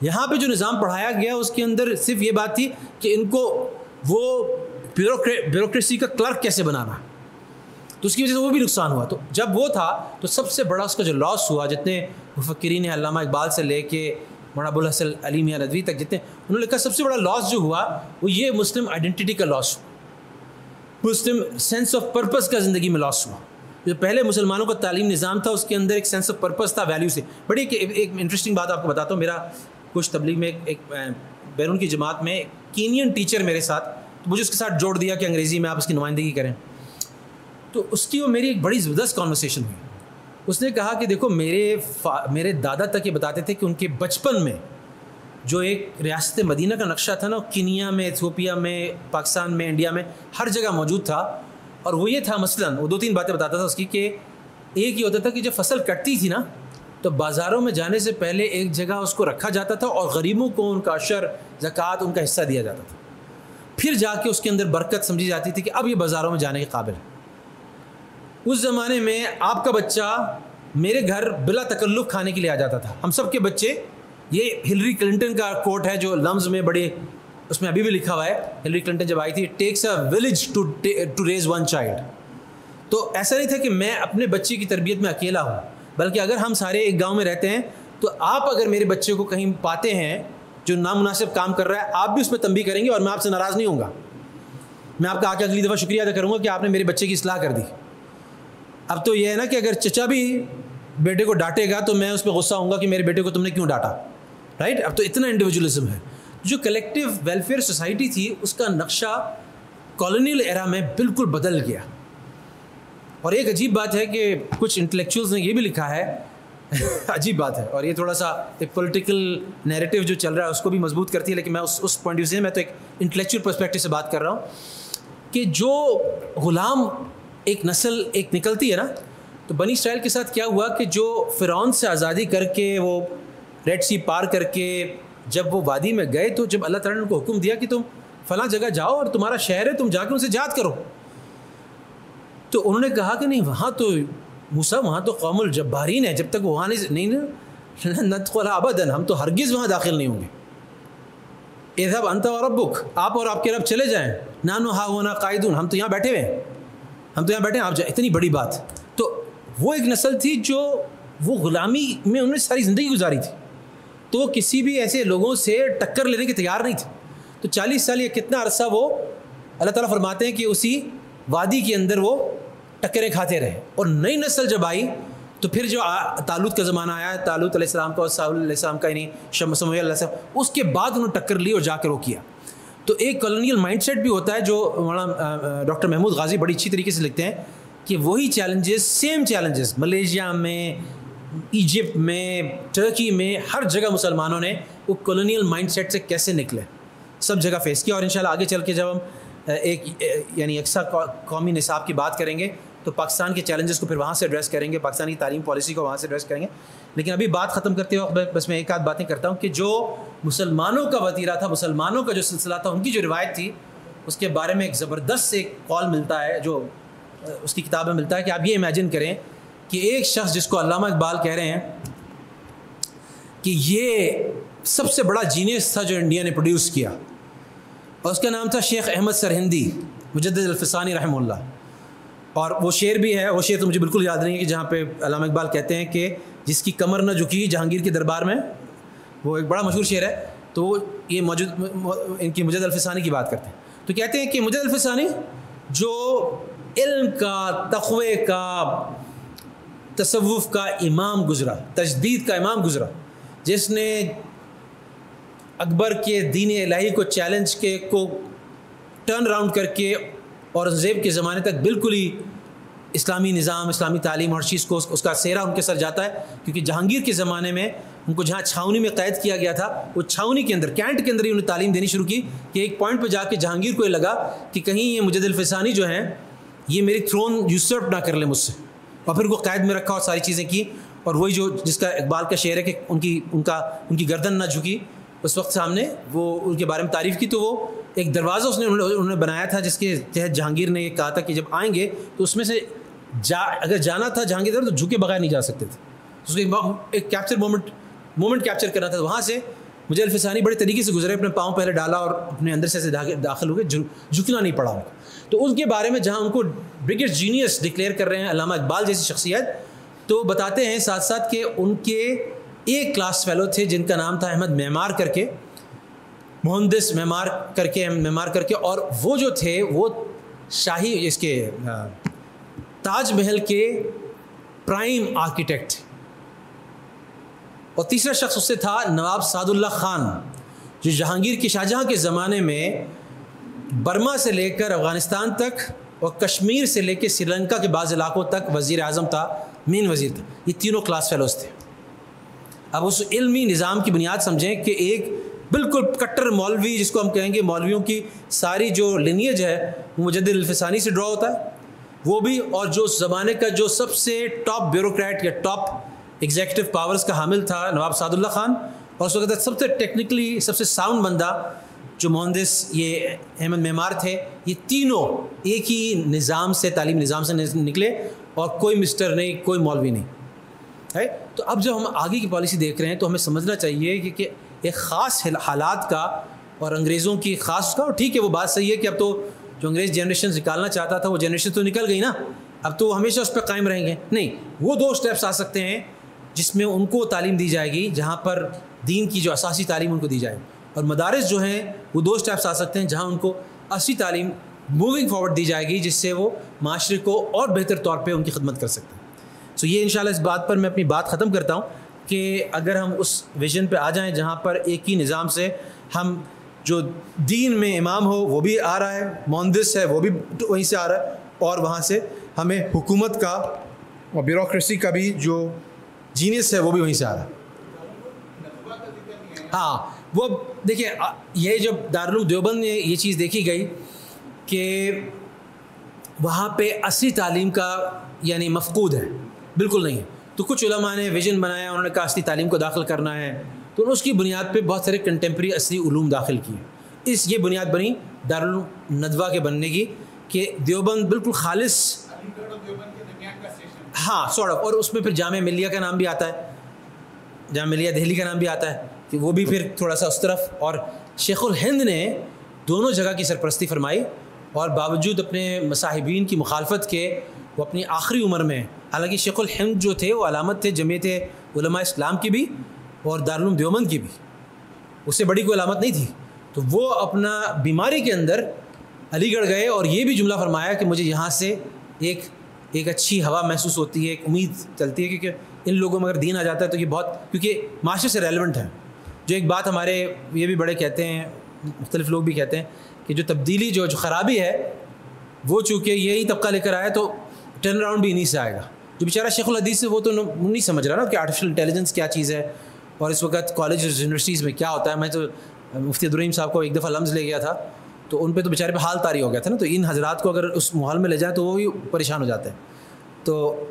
یہاں پہ جو نظام پڑھایا گیا اس کے اندر صرف یہ بات تھی کہ ان کو وہ بیوروکریسی کا کلرک کیسے بنانا, تو اس کی وجہ سے وہ بھی نقصان ہوا. تو جب وہ تھا تو سب سے بڑا اس کا جو لاس ہوا, جتنے مفکرین ہیں علامہ اقبال سے لے کے مولانا ابوالحسن علی میاں ندوی تک جتنے, انہوں نے لکھا سب سے بڑا لاس جو ہوا وہ یہ مسلم آئیڈینٹی کا لاس ہوا, مسلم سینس آف پرپس کا زندگی میں لاس ہوا. جو پہلے مسلمانوں کا تعلیم نظام تھا اس کے اندر ایک سینس آف پرپس تھا, ویلیو سے. بڑی ایک انٹرسٹنگ بات آپ کو بتاتا ہوں, میرا کچھ تبلیغ میں ایک بیرون کی جماعت میں کینین ٹیچر میرے ساتھ, تو مجھے اس کے ساتھ جوڑ دیا کہ انگریزی میں آپ اس کی نمائندگی کریں. تو اس کی وہ میری ایک بڑی زبردست کانورسیشن ہوئی. اس نے کہا کہ دیکھو میرے دادا تک یہ بتاتے تھے کہ ان کے بچپن میں جو ایک ریاست مدینہ کا نقشہ تھا نا, کینیا میں, ایتھوپیا میں, پاکستان میں, انڈیا میں, ہر جگہ موجود تھا. اور وہ یہ تھا مثلاً, وہ 2-3 باتیں بتاتا تھا اس کی, کہ ایک یہ ہوتا تھا کہ جب فصل کٹتی تھی نا تو بازاروں میں جانے سے پہلے ایک جگہ اس کو رکھا جاتا تھا اور غریبوں کو ان کا عشر, زکوٰۃ, ان کا حصہ دیا جاتا تھا. پھر جا کے اس کے اندر برکت سمجھی جاتی تھی کہ اب یہ بازاروں میں جانے کے قابل ہے. اس زمانے میں آپ کا بچہ میرے گھر بلا تکلف کھانے کے لیے آ جاتا تھا. ہم سب کے بچے, یہ ہلری کلنٹن کا کوٹ ہے جو لمز میں بڑے, اس میں ابھی بھی لکھا ہوا ہے, ہلری کلنٹن جب آئی تھی, it takes a village to raise one child. تو ایسا نہیں تھا کہ میں اپنے بچے کی تربیت میں اکیلا ہوں، بلکہ اگر ہم سارے ایک گاؤں میں رہتے ہیں تو آپ اگر میرے بچے کو کہیں پاتے ہیں جو نامناسب کام کر رہا ہے، آپ بھی اس پہ تنبیہ کریں گے اور میں آپ سے ناراض نہیں ہوں گا. میں آپ کا آ کے اگلی دفعہ شکریہ ادا کروں گا کہ آپ نے میرے بچے کی اصلاح کر دی. اب تو یہ ہے نا کہ اگر چچا بھی بیٹے کو ڈانٹے گا تو میں اس پہ غصہ ہوں گا کہ میرے بیٹے کو تم نے کیوں ڈانٹا، رائٹ. اب تو اتنا انڈیویجولزم ہے. جو کلیکٹیو ویلفیئر سوسائٹی تھی اس کا نقشہ کالونیل ایرا میں بالکل بدل گیا. اور ایک عجیب بات ہے کہ کچھ انٹلیکچوئلز نے یہ بھی لکھا ہے عجیب بات ہے، اور یہ تھوڑا سا ایک پولیٹیکل نیریٹو جو چل رہا ہے اس کو بھی مضبوط کرتی ہے، لیکن میں اس پوائنٹ آف ویو سے میں تو ایک انٹلیکچوئل پرسپیکٹو سے بات کر رہا ہوں کہ جو غلام ایک نسل ایک نکلتی ہے نا، تو بنی اسرائیل کے ساتھ کیا ہوا کہ جو فرعون سے آزادی کر کے وہ ریڈ سی پار کر کے جب وہ وادی میں گئے تو جب اللہ تعالیٰ نے ان کو حکم دیا کہ تم فلاں جگہ جاؤ اور تمہارا شہر ہے، تم جا کے ان سے جہاد کرو، تو انہوں نے کہا کہ نہیں وہاں تو موسیٰ وہاں تو قوم الجبارین ہے، جب تک وہاں نہیں ندخل ابدا، ہم تو ہرگز وہاں داخل نہیں ہوں گے. اذهب انت وربک، آپ اور آپ کے رب چلے جائیں. نحن ها قاعدون، ہم تو یہاں بیٹھے ہوئے ہیں، ہم تو یہاں بیٹھے ہیں، آپ جائیں. اتنی بڑی بات. تو وہ ایک نسل تھی جو وہ غلامی میں انہوں نے ساری زندگی گزاری تھی، تو وہ کسی بھی ایسے لوگوں سے ٹکر لینے کے تیار نہیں تھے. تو 40 سال یا کتنا عرصہ وہ اللہ تعالیٰ فرماتے ہیں کہ اسی وادی کے اندر وہ ٹکریں کھاتے رہے. اور نئی نسل جب آئی تو پھر جو طالوت کا زمانہ آیا، طالوت علیہ السلام کا اور ساؤل علیہ السلام کا، یعنی سمویل علیہ السلام، اس کے بعد انہوں نے ٹکر لی اور جا کے وہ کیا. تو ایک کالونیل مائنڈ سیٹ بھی ہوتا ہے جو مولانا ڈاکٹر محمود غازی بڑی اچھی طریقے سے لکھتے ہیں کہ وہی چیلنجز، سیم چیلنجز ملیشیا میں، ایجپٹ میں، ٹرکی میں، ہر جگہ مسلمانوں نے وہ کالونیل مائنڈ سیٹ سے کیسے نکلے سب جگہ فیس کیا. اور انشاءاللہ آگے چل کے جب ہم ایک یعنی یکساں قومی نصاب کی بات کریں گے تو پاکستان کے چیلنجز کو پھر وہاں سے ایڈریس کریں گے، پاکستانی تعلیم پالیسی کو وہاں سے ایڈریس کریں گے. لیکن ابھی بات ختم کرتے وقت بس میں ایک آدھ باتیں کرتا ہوں کہ جو مسلمانوں کا وتیرہ تھا، مسلمانوں کا جو سلسلہ تھا، ان کی جو روایت تھی، اس کے بارے میں ایک زبردست ایک قول ملتا ہے جو اس کی کتاب میں ملتا ہے کہ آپ یہ امیجن کریں کہ ایک شخص جس کو علامہ اقبال کہہ رہے ہیں کہ یہ سب سے بڑا جینیس تھا جو انڈیا نے پروڈیوس کیا، اور اس کا نام تھا شیخ احمد سرہندی مجدد الفسانی رحمہ اللہ. اور وہ شعر بھی ہے، وہ شعر تو مجھے بالکل یاد نہیں ہے، کہ جہاں پہ علامہ اقبال کہتے ہیں کہ جس کی کمر نہ جھکی جہانگیر کے دربار میں، وہ ایک بڑا مشہور شعر ہے. تو وہ یہ موجود ان کی مجدد الفسانی کی بات کرتے ہیں، تو کہتے ہیں کہ مجدد الفسانی جو علم کا، تقوی کا، تصوف کا امام گزرا، تجدید کا امام گزرا، جس نے اکبر کے دین الہی کو چیلنج کے کو ٹرن اراؤنڈ کر کے اورنگزیب کے زمانے تک بالکل ہی اسلامی نظام، اسلامی تعلیم اور چیز کو اس کا سہرا ان کے سر جاتا ہے. کیونکہ جہانگیر کے زمانے میں ان کو جہاں چھاونی میں قید کیا گیا تھا، وہ چھاونی کے اندر، کینٹ کے اندر ہی انہیں تعلیم دینی شروع کی کہ ایک پوائنٹ پہ جا کے جہانگیر کو یہ لگا کہ کہیں یہ مجدد الفسانی جو ہیں یہ میری تھرون یوسرپ نہ کر لیں مجھ سے، اور پھر وہ قید میں رکھا اور ساری چیزیں کی. اور وہی جو جس کا اقبال کا شعر ہے کہ ان کی گردن نہ جھکی اس وقت سامنے، وہ ان کے بارے میں تعریف کی. تو وہ ایک دروازہ انہوں نے بنایا تھا جس کے تحت جہانگیر نے یہ کہا تھا کہ جب آئیں گے تو اس میں سے اگر جانا تھا جہانگیر طرف تو جھکے بغیر نہیں جا سکتے تھے. اس کو ایک کیپچر مومنٹ کیپچر کرنا تھا. وہاں سے مجھے الفسانی بڑے طریقے سے گزرے، اپنے پاؤں پہلے ڈالا اور اپنے اندر سے داخل ہو گئے، جھکنا نہیں پڑا ان کو. تو ان کے بارے میں جہاں ان کو بگیسٹ جینیس ڈکلیئر کر رہے ہیں علامہ اقبال جیسی شخصیت، تو بتاتے ہیں ساتھ ساتھ کہ ان کے ایک کلاس فیلو تھے جن کا نام تھا احمد معمار کر کے، مہندس معمار کر کے، اور وہ جو تھے وہ شاہی اس کے تاج محل کے پرائم آرکیٹیکٹ. اور تیسرا شخص اس سے تھا نواب سعد اللہ خان، جو جہانگیر کے شاہجہاں کے زمانے میں برما سے لے کر افغانستان تک اور کشمیر سے لے کے سری لنکا کے بعض علاقوں تک وزیر اعظم تھا، مین وزیر تھا. یہ تینوں کلاس فیلوز تھے. اب اس علمی نظام کی بنیاد سمجھیں کہ ایک بالکل کٹر مولوی، جس کو ہم کہیں گے مولویوں کی ساری جو لینیج ہے وہ مجدد الفسانی سے ڈرا ہوتا ہے، وہ بھی، اور جو زمانے کا جو سب سے ٹاپ بیوروکریٹ یا ٹاپ ایگزیکٹو پاورز کا حامل تھا نواب سعد اللہ خان، اور اس وقت سب سے ٹیکنیکلی سب سے ساؤنڈ بندہ جو مہندس یہ احمد معمار تھے. یہ تینوں ایک ہی نظام سے، تعلیمی نظام سے نکلے، اور کوئی مسٹر نہیں، کوئی مولوی نہیں ہے. تو اب جب ہم آگے کی پالیسی دیکھ رہے ہیں تو ہمیں سمجھنا چاہیے کہ ایک خاص حالات کا اور انگریزوں کی خاص کا، اور ٹھیک ہے وہ بات صحیح ہے کہ اب تو جو انگریز جنریشن نکالنا چاہتا تھا وہ جنریشن تو نکل گئی نا، اب تو وہ ہمیشہ اس پہ قائم رہیں گے؟ نہیں، وہ 2 اسٹیپس آ سکتے ہیں جس میں ان کو تعلیم دی جائے گی جہاں پر دین کی جو اساسی تعلیم ان کو دی جائے گی، اور مدارس جو ہیں وہ 2 اسٹیپس آ سکتے ہیں جہاں ان کو اصلی تعلیم موونگ فارورڈ دی جائے گی جس سے وہ معاشرے کو اور بہتر طور پہ ان کی خدمت کر سکتے ہیں۔ سو یہ انشاءاللہ اس بات پر میں اپنی بات ختم کرتا ہوں کہ اگر ہم اس ویژن پہ آ جائیں جہاں پر ایک ہی نظام سے ہم جو دین میں امام ہو وہ بھی آ رہا ہے، مہندس ہے وہ بھی وہیں سے آ رہا ہے، اور وہاں سے ہمیں حکومت کا اور بیوروکریسی کا بھی جو جینیس ہے وہ بھی وہیں سے آ رہا ہے۔ ہاں وہ دیکھیں، یہ جب دارالعلوم دیوبند میں یہ چیز دیکھی گئی کہ وہاں پہ اصلی تعلیم کا یعنی مفقود ہے، بالکل نہیں ہے، تو کچھ علماء نے ویژن بنایا، انہوں نے کہا اصلی تعلیم کو داخل کرنا ہے، تو اس کی بنیاد پہ بہت سارے کنٹمپری اصلی علوم داخل کیے۔ یہ بنیاد بنی دارالعلوم ندوہ کے بننے کی کہ دیوبند بالکل خالص، ہاں سورٹ آف، اور اس میں پھر جامعہ ملیہ کا نام بھی آتا ہے، جامعہ ملیہ دہلی کا نام بھی آتا ہے کہ وہ بھی پھر تھوڑا سا اس طرف، اور شیخ الہند نے دونوں جگہ کی سرپرستی فرمائی، اور باوجود اپنے مصاحبین کی مخالفت کے وہ اپنی آخری عمر میں، حالانکہ شیخ الہند جو تھے وہ علامت تھے جمعیت علماء اسلام کی بھی اور دارالعلوم دیوبند کی بھی، اس سے بڑی کوئی علامت نہیں تھی، تو وہ اپنا بیماری کے اندر علی گڑھ گئے اور یہ بھی جملہ فرمایا کہ مجھے یہاں سے ایک اچھی ہوا محسوس ہوتی ہے، ایک امید چلتی ہے، کیونکہ ان لوگوں میں اگر دین آ جاتا ہے تو یہ بہت، کیونکہ معاشرے سے ریلیونٹ ہے۔ جو ایک بات ہمارے یہ بھی بڑے کہتے ہیں، مختلف لوگ بھی کہتے ہیں کہ جو تبدیلی جو خرابی ہے وہ چونکہ یہی طبقہ لے کر آیا تو ٹرن اراؤنڈ بھی انہیں سے آئے گا۔ جو بیچارہ شیخ الحدیث سے وہ تو نہیں سمجھ رہا نا کہ آرٹیفیشل انٹیلیجنس کیا چیز ہے، اور اس وقت کالج یونیورسٹیز میں کیا ہوتا ہے۔ میں تو مفتی عبدالرحیم صاحب کو ایک دفعہ لمز لے گیا تھا تو ان پہ تو بیچارے پہ حال طاری ہو گیا تھا نا، تو ان حضرات کو اگر اس ماحول میں لے جائیں تو وہ بھی پریشان ہو جاتے ہیں۔ تو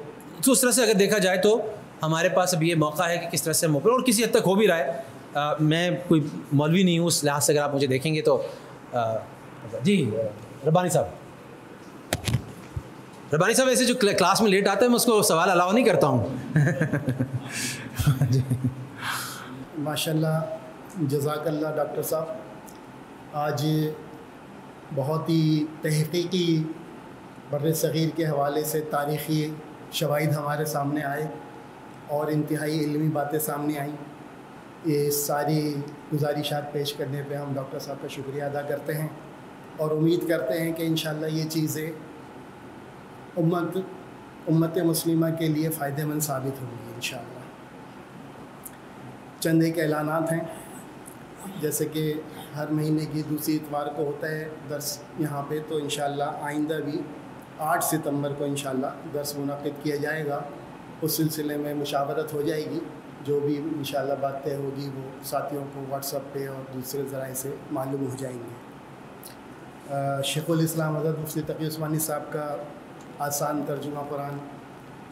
اس طرح سے اگر دیکھا جائے تو ہمارے پاس اب یہ موقع ہے کہ کس طرح سے موقع، اور کسی حد تک ہو بھی رہا ہے۔ میں کوئی مولوی نہیں ہوں اس لحاظ سے، اگر آپ مجھے دیکھیں گے تو جی ربانی صاحب ایسے جو کلاس میں لیٹ آتا ہے میں اس کو سوال الاؤ نہیں کرتا ہوں۔ جی ماشاء اللہ، جزاک اللہ ڈاکٹر صاحب، آج بہت ہی تحقیقی بر صغیر کے حوالے سے تاریخی شواہد ہمارے سامنے آئے اور انتہائی علمی باتیں سامنے آئیں۔ یہ ساری گزارشات پیش کرنے پہ ہم ڈاکٹر صاحب کا شکریہ ادا کرتے ہیں اور امید کرتے ہیں کہ انشاءاللہ یہ چیزیں امت مسلمہ کے لیے فائدہ مند ثابت ہوں گی انشاءاللہ۔ چند ایک اعلانات ہیں، جیسے کہ ہر مہینے کی دوسری اتوار کو ہوتا ہے درس یہاں پہ، تو انشاءاللہ آئندہ بھی 8 ستمبر کو انشاءاللہ درس منعقد کیا جائے گا۔ اس سلسلے میں مشاورت ہو جائے گی، جو بھی انشاءاللہ بات طے ہوگی وہ ساتھیوں کو واٹس ایپ پہ اور دوسرے ذرائع سے معلوم ہو جائیں گے۔ شیخ الاسلام حضرت مفتی تقی عثمانی صاحب کا آسان ترجمہ قرآن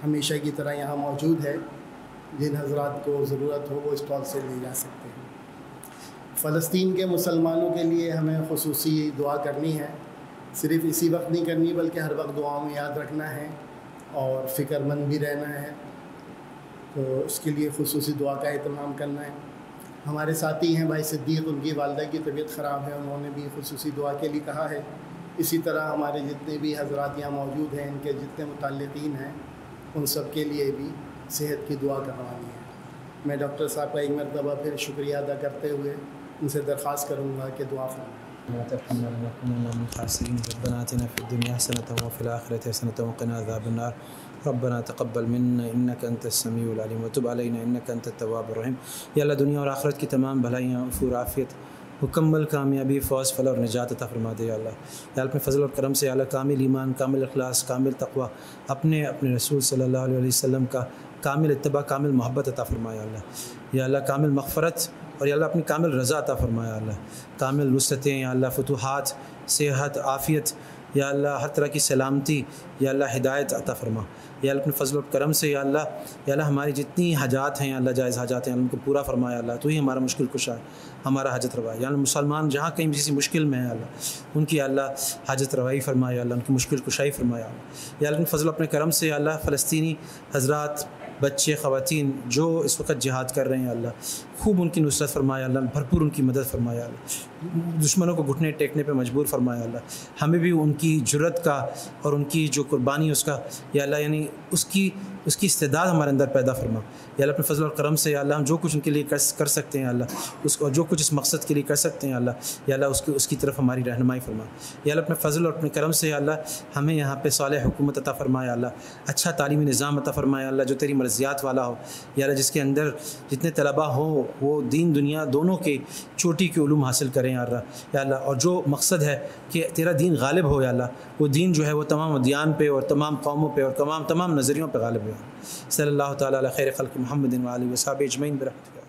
ہمیشہ کی طرح یہاں موجود ہے، جن حضرات کو ضرورت ہو وہ اسٹال سے لے جا سکتے ہیں۔ فلسطین کے مسلمانوں کے لیے ہمیں خصوصی دعا کرنی ہے، صرف اسی وقت نہیں کرنی بلکہ ہر وقت دعاؤں میں یاد رکھنا ہے اور فکر مند بھی رہنا ہے، تو اس کے لیے خصوصی دعا کا اہتمام کرنا ہے۔ ہمارے ساتھی ہیں بھائی صدیق، ان کی والدہ کی طبیعت خراب ہے، انہوں نے بھی خصوصی دعا کے لیے کہا ہے۔ اسی طرح ہمارے جتنے بھی حضرات یہاں موجود ہیں، ان کے جتنے متعلقین ہیں، ان سب کے لیے بھی صحت کی دعا کروانی ہے۔ میں ڈاکٹر صاحب کا ایک مرتبہ پھر شکریہ ادا کرتے ہوئے ان سے درخواست کروں گا کہ دعا فرمائیں۔ ربنا آتنا في الدنيا حسنة وفي الآخرة حسنة وقنا عذاب النار ربنا تقبل منا انك انت السميع العليم وتب علينا انك انت التواب الرحيم۔ یا اللہ دنیا اور آخرت کی تمام بھلائیاں، عفو، عافیت، مکمل کامیابی، فوز، فلاح اور نجات عطا فرما دے۔ یا اللہ اپنے فضل اور کرم سے یا اللہ کامل ایمان، کامل اخلاص، کامل تقوی، اپنے رسول صلی اللہ علیہ وسلم کا کامل اتباع، کامل محبت عطا فرمایا اللہ۔ یا اللہ کامل مغفرت اور یا اللہ اپنی کامل رضا عطا فرمایا اللہ، کامل نصرتیں یا اللہ، فتوحات، صحت، عافیت، یا اللہ ہر طرح کی سلامتی، یا اللہ ہدایت عطا فرما۔ یا اللہ اپنے فضل و کرم سے یا اللہ ہماری جتنی حاجات ہیں یا اللہ جائز حاجات ہیں ان کو پورا فرمایا اللہ، تو ہی ہمارا مشکل کشا ہے، ہمارا حاجت روا ہے۔ یا اللہ مسلمان جہاں کہیں بھی کسی مشکل میں ہے اللہ، ان کی اللہ حاجت روائی فرمایا اللہ، ان کی مشکل کشائی فرمایا اللہ۔ یا اللہ اپنے فضل و اپنے کرم سے یا اللہ فلسطینی حضرات بچے خواتین جو اس وقت جہاد کر رہے ہیں اللہ خوب ان کی نصرت فرمایا اللہ، بھرپور ان کی مدد فرمایا اللہ، دشمنوں کو گھٹنے ٹیکنے پہ مجبور فرمایا اللہ، ہمیں بھی ان کی جرت کا اور ان کی جو قربانی اس کا یا اللہ یعنی اس کی استعداد ہمارے اندر پیدا فرما یا اللہ، اپنے فضل اور کرم سے یا اللہ ہم جو کچھ ان کے لیے کر سکتے ہیں اللہ اس کو، جو کچھ اس مقصد کے لیے کر سکتے ہیں اللہ یا اللہ اس کی طرف ہماری رہنمائی فرما یا اللہ، اپنے فضل اور اپنے کرم سے یا اللہ ہمیں یہاں پہ صالح حکومت عطا فرمایا اللہ، اچھا تعلیمی نظام عطا فرمایا اللہ جو تیری مرضیات والا ہو یا اللہ، جس کے اندر جتنے طلباء ہوں وہ دین دنیا دونوں کے چوٹی کے علوم حاصل کریں یا اللہ، اور جو مقصد ہے کہ تیرا دین غالب ہو یا اللہ، وہ دین جو ہے وہ تمام ادیان پہ اور تمام قوموں پہ اور تمام نظریوں پہ غالب ہو۔ صلی اللہ تعالیٰ علی خیر خلق محمد و آلہ و صحبہ اجمعین برحمتک۔